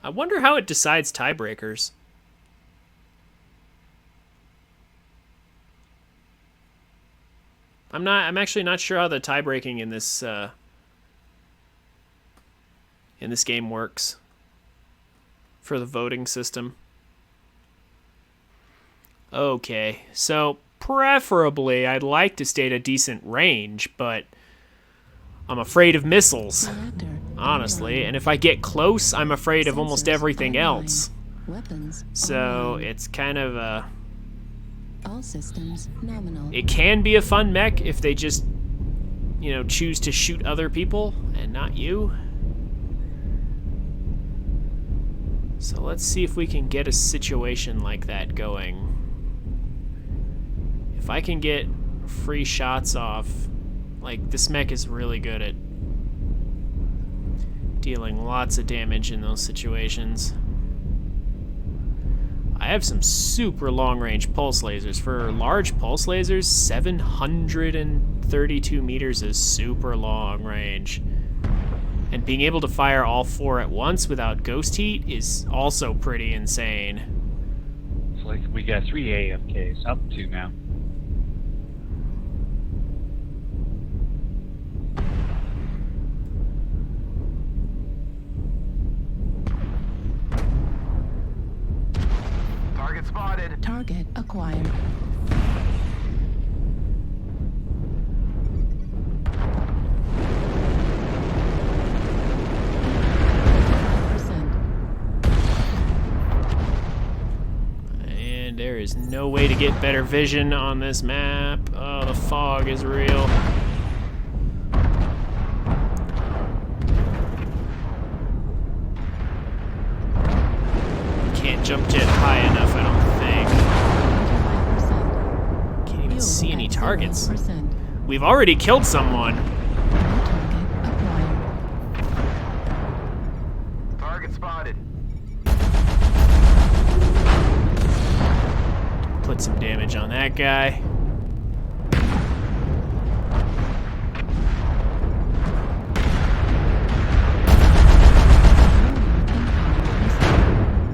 I wonder how it decides tiebreakers. I'm actually not sure how the tie-breaking in this game works for the voting system. Okay, so preferably I'd like to stay at a decent range, but I'm afraid of missiles, Reactor honestly. online. And if I get close, I'm afraid of almost Sensors everything online. else. Weapons So online. it's kind of All systems nominal. it can be a fun mech if they just, you know, choose to shoot other people and not you. So let's see if we can get a situation like that going. If I can get free shots off, like, this mech is really good at dealing lots of damage in those situations. I have some super long-range pulse lasers. For large pulse lasers, 732 meters is super long range. And being able to fire all 4 at once without ghost heat is also pretty insane. It's like we got 3 AFKs, up 2 now. Target spotted. Target acquired. And there is no way to get better vision on this map. Oh, the fog is real. Can't jump jet high enough, I don't think. Can't even see any targets. We've already killed someone. Target spotted. Put some damage on that guy.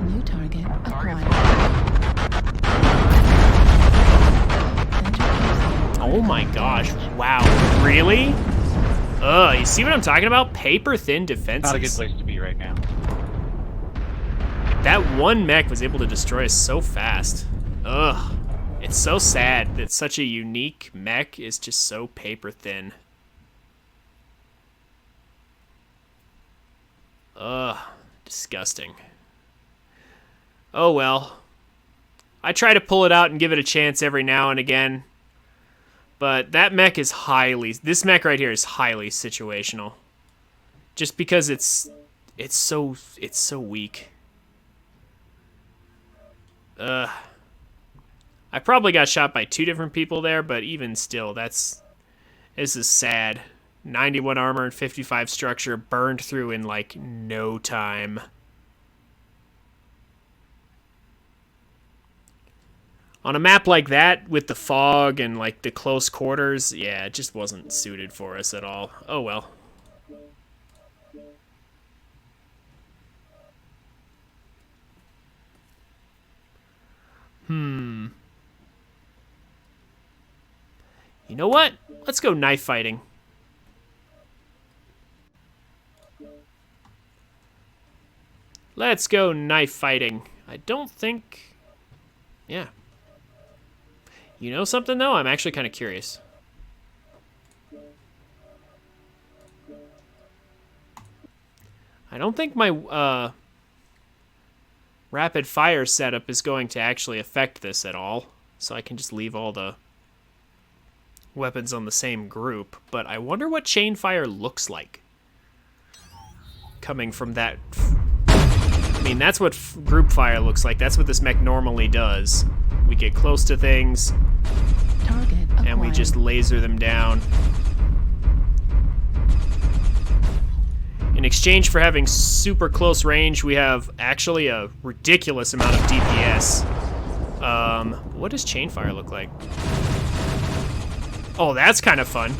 New target acquired. Oh my gosh, wow, really? Ugh, you see what I'm talking about? Paper-thin defenses. Not a good place to be right now. That one mech was able to destroy us so fast. Ugh. It's so sad that such a unique mech is just so paper-thin. Ugh. Disgusting. Oh well. I try to pull it out and give it a chance every now and again. But that mech is this mech right here is highly situational. Just because it's so weak. Ugh. I probably got shot by 2 different people there, but even still, this is sad. 91 armor and 55 structure burned through in like no time. On a map like that, with the fog and like the close quarters, yeah, it just wasn't suited for us at all. Oh well. You know what? Let's go knife fighting. Let's go knife fighting. I don't think... Yeah. You know something, though? I'm actually kind of curious. I don't think my rapid fire setup is going to actually affect this at all. So I can just leave all the weapons on the same group. But I wonder what chain fire looks like. Coming from that... I mean, that's what group fire looks like. That's what this mech normally does. We get close to things, and we just laser them down. In exchange for having super close range, we have actually a ridiculous amount of DPS. What does chain fire look like? Oh, that's kind of fun.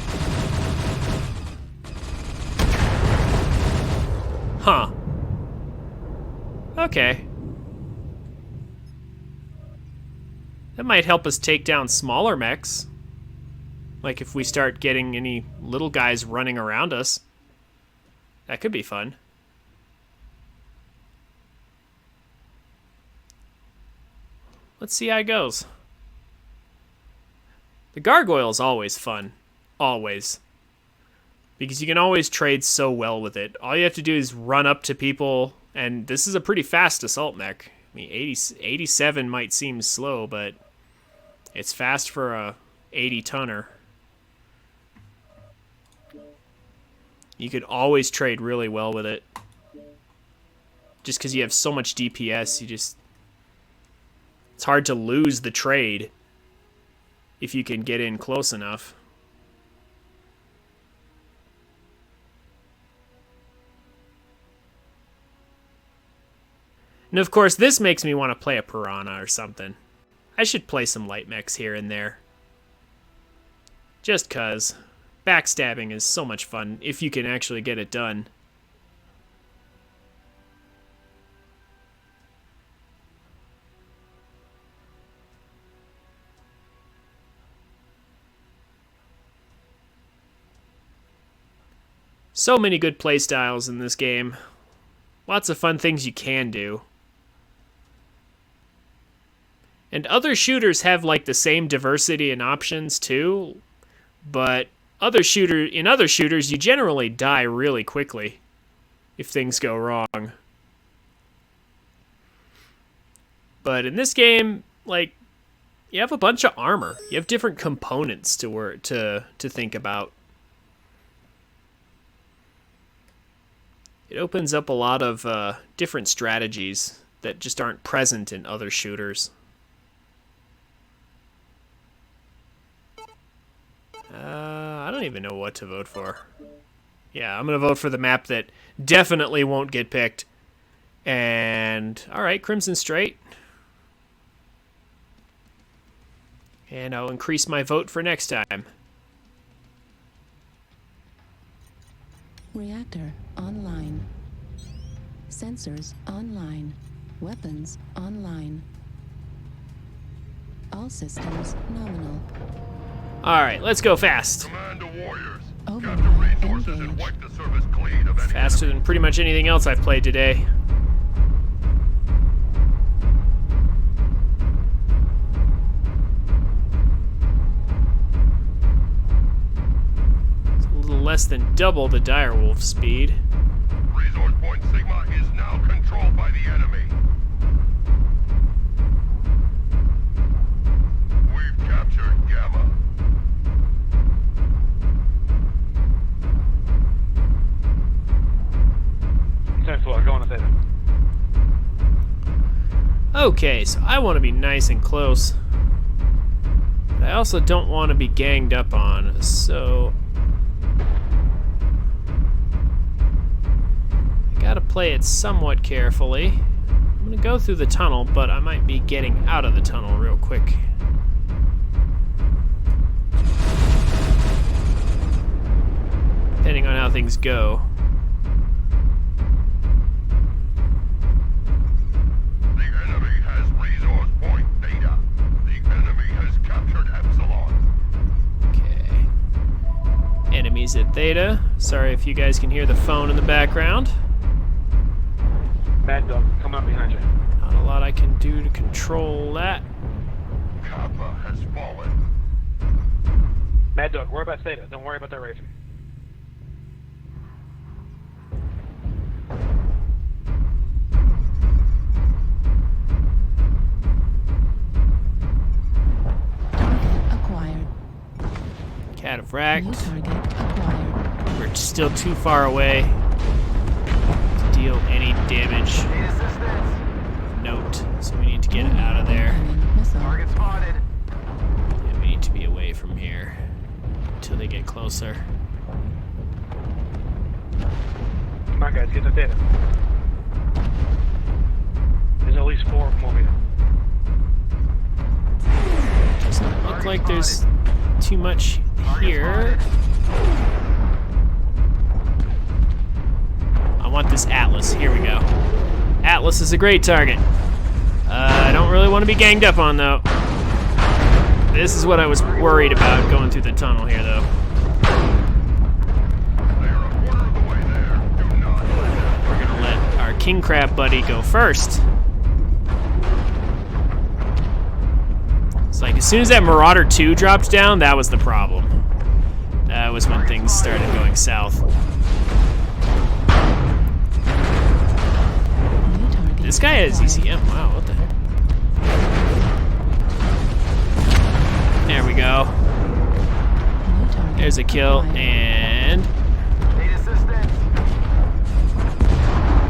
Huh. Okay. That might help us take down smaller mechs. Like if we start getting any little guys running around us. That could be fun. Let's see how it goes. The gargoyle is always fun. Always. Because you can always trade so well with it. All you have to do is run up to people, and this is a pretty fast assault mech. I mean, 87 might seem slow, but it's fast for a 80-tonner. You could always trade really well with it. Just because you have so much DPS, it's hard to lose the trade if you can get in close enough. And of course, this makes me want to play a Piranha or something. I should play some light mechs here and there. Just cause. Backstabbing is so much fun if you can actually get it done. So many good playstyles in this game. Lots of fun things you can do. And other shooters have like the same diversity and options too, but in other shooters you generally die really quickly if things go wrong. But in this game, like, you have a bunch of armor. You have different components to think about. It opens up a lot of different strategies that just aren't present in other shooters. I don't even know what to vote for. Yeah, I'm going to vote for the map that definitely won't get picked. And, alright, Crimson Strait. And I'll increase my vote for next time. Reactor online. Sensors online. Weapons online. All systems nominal. Alright, let's go fast. Command to warriors. Override Capture resources and engaged. wipe the surface clean of any Faster than pretty much anything else I've played today. It's a little less than double the direwolf speed. Resource point Sigma is now controlled by the enemy. We've captured Gamma. Going to theta. Okay, so I want to be nice and close. But I also don't want to be ganged up on, so I gotta play it somewhat carefully. I'm gonna go through the tunnel, but I might be getting out of the tunnel real quick. Depending on how things go. Enemies at Theta. Sorry if you guys can hear the phone in the background. Mad Dog, coming up behind you. Not a lot I can do to control that. Kappa has fallen. Mad Dog, worry about theta. Don't worry about that racing. Acquired. Cataphract. New target acquired. We're still too far away to deal any damage. Need assistance. Note. So we need to get out of there. Incoming missile. Target spotted. And we need to be away from here until they get closer. Come on, guys, get the theta. There's at least 4 of them over here. Doesn't look like there's too much here. I want this Atlas. Here we go. Atlas is a great target. I don't really want to be ganged up on, though. This is what I was worried about going through the tunnel here, though. We're going to let our King Crab buddy go first. It's like as soon as that Marauder 2 dropped down, that was the problem. That was when things started going south. This guy has ECM. Wow, what the heck? There we go. There's a kill, and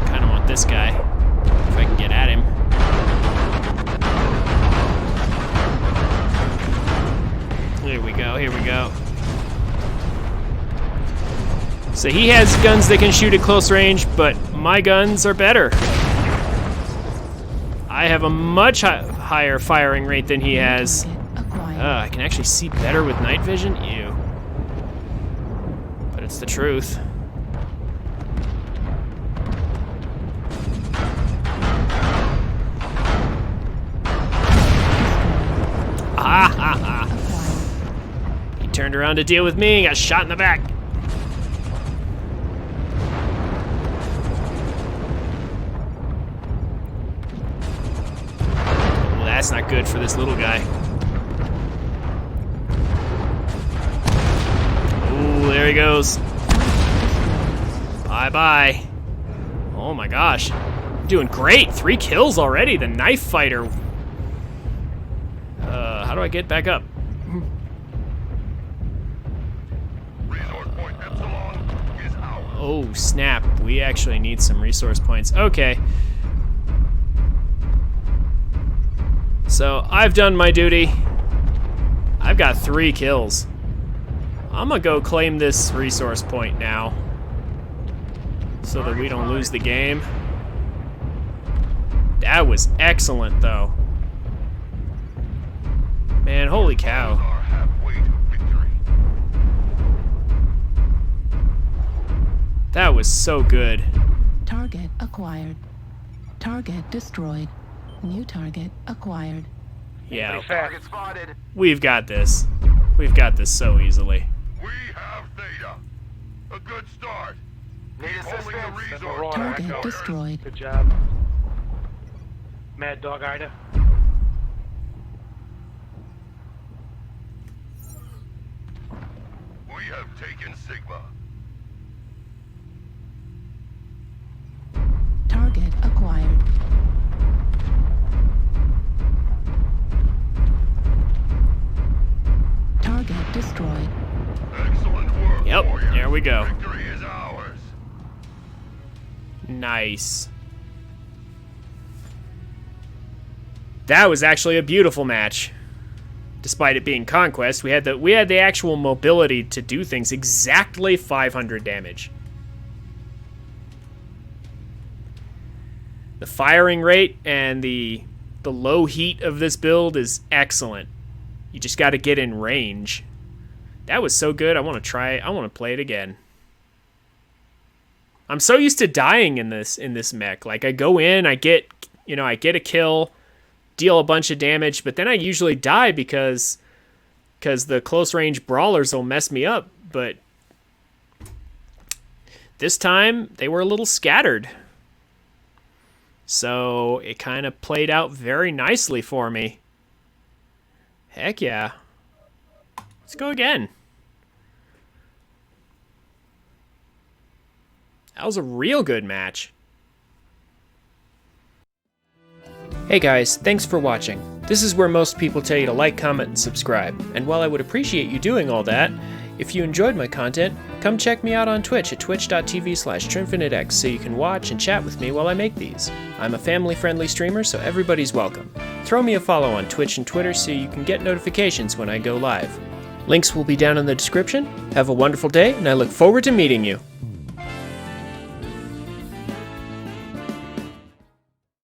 kind of want this guy if I can get at him. Here we go, here we go. So he has guns that can shoot at close range, but my guns are better. I have a much higher firing rate than he has. I can actually see better with night vision? Ew. But it's the truth. Ah ha ha. He turned around to deal with me and got shot in the back. Well, that's not good for this little guy. Ooh, there he goes. Bye-bye. Oh my gosh. Doing great. 3 kills already. The knife fighter. How do I get back up? Oh, snap. We actually need some resource points. Okay. So, I've done my duty. I've got 3 kills. I'm gonna go claim this resource point now, so that we don't lose the game. That was excellent, though. Man, holy cow. That was so good. Target acquired. Target destroyed. New target acquired. Yeah. Target spotted. We've got this. We've got this so easily. We have Theta. A good start. Need assistance. Target destroyed. Good job. Mad Dog Ida. We have taken Sigma. Target acquired. Target destroyed. Excellent work, Yep, warrior. there we go. Victory is ours. Nice. That was actually a beautiful match. Despite it being Conquest, we had the actual mobility to do things exactly 500 damage. The firing rate and the low heat of this build is excellent. You just got to get in range. That was so good. I want to play it again. I'm so used to dying in this mech. Like I go in, I get a kill, deal a bunch of damage, but then I usually die because the close range brawlers will mess me up. But this time they were a little scattered. So it kind of played out very nicely for me. Heck yeah. Let's go again. That was a real good match. Hey guys, thanks for watching. This is where most people tell you to like, comment, and subscribe. And while I would appreciate you doing all that, if you enjoyed my content, come check me out on Twitch at twitch.tv/TrinfiniteX so you can watch and chat with me while I make these. I'm a family-friendly streamer, so everybody's welcome. Throw me a follow on Twitch and Twitter so you can get notifications when I go live. Links will be down in the description. Have a wonderful day, and I look forward to meeting you.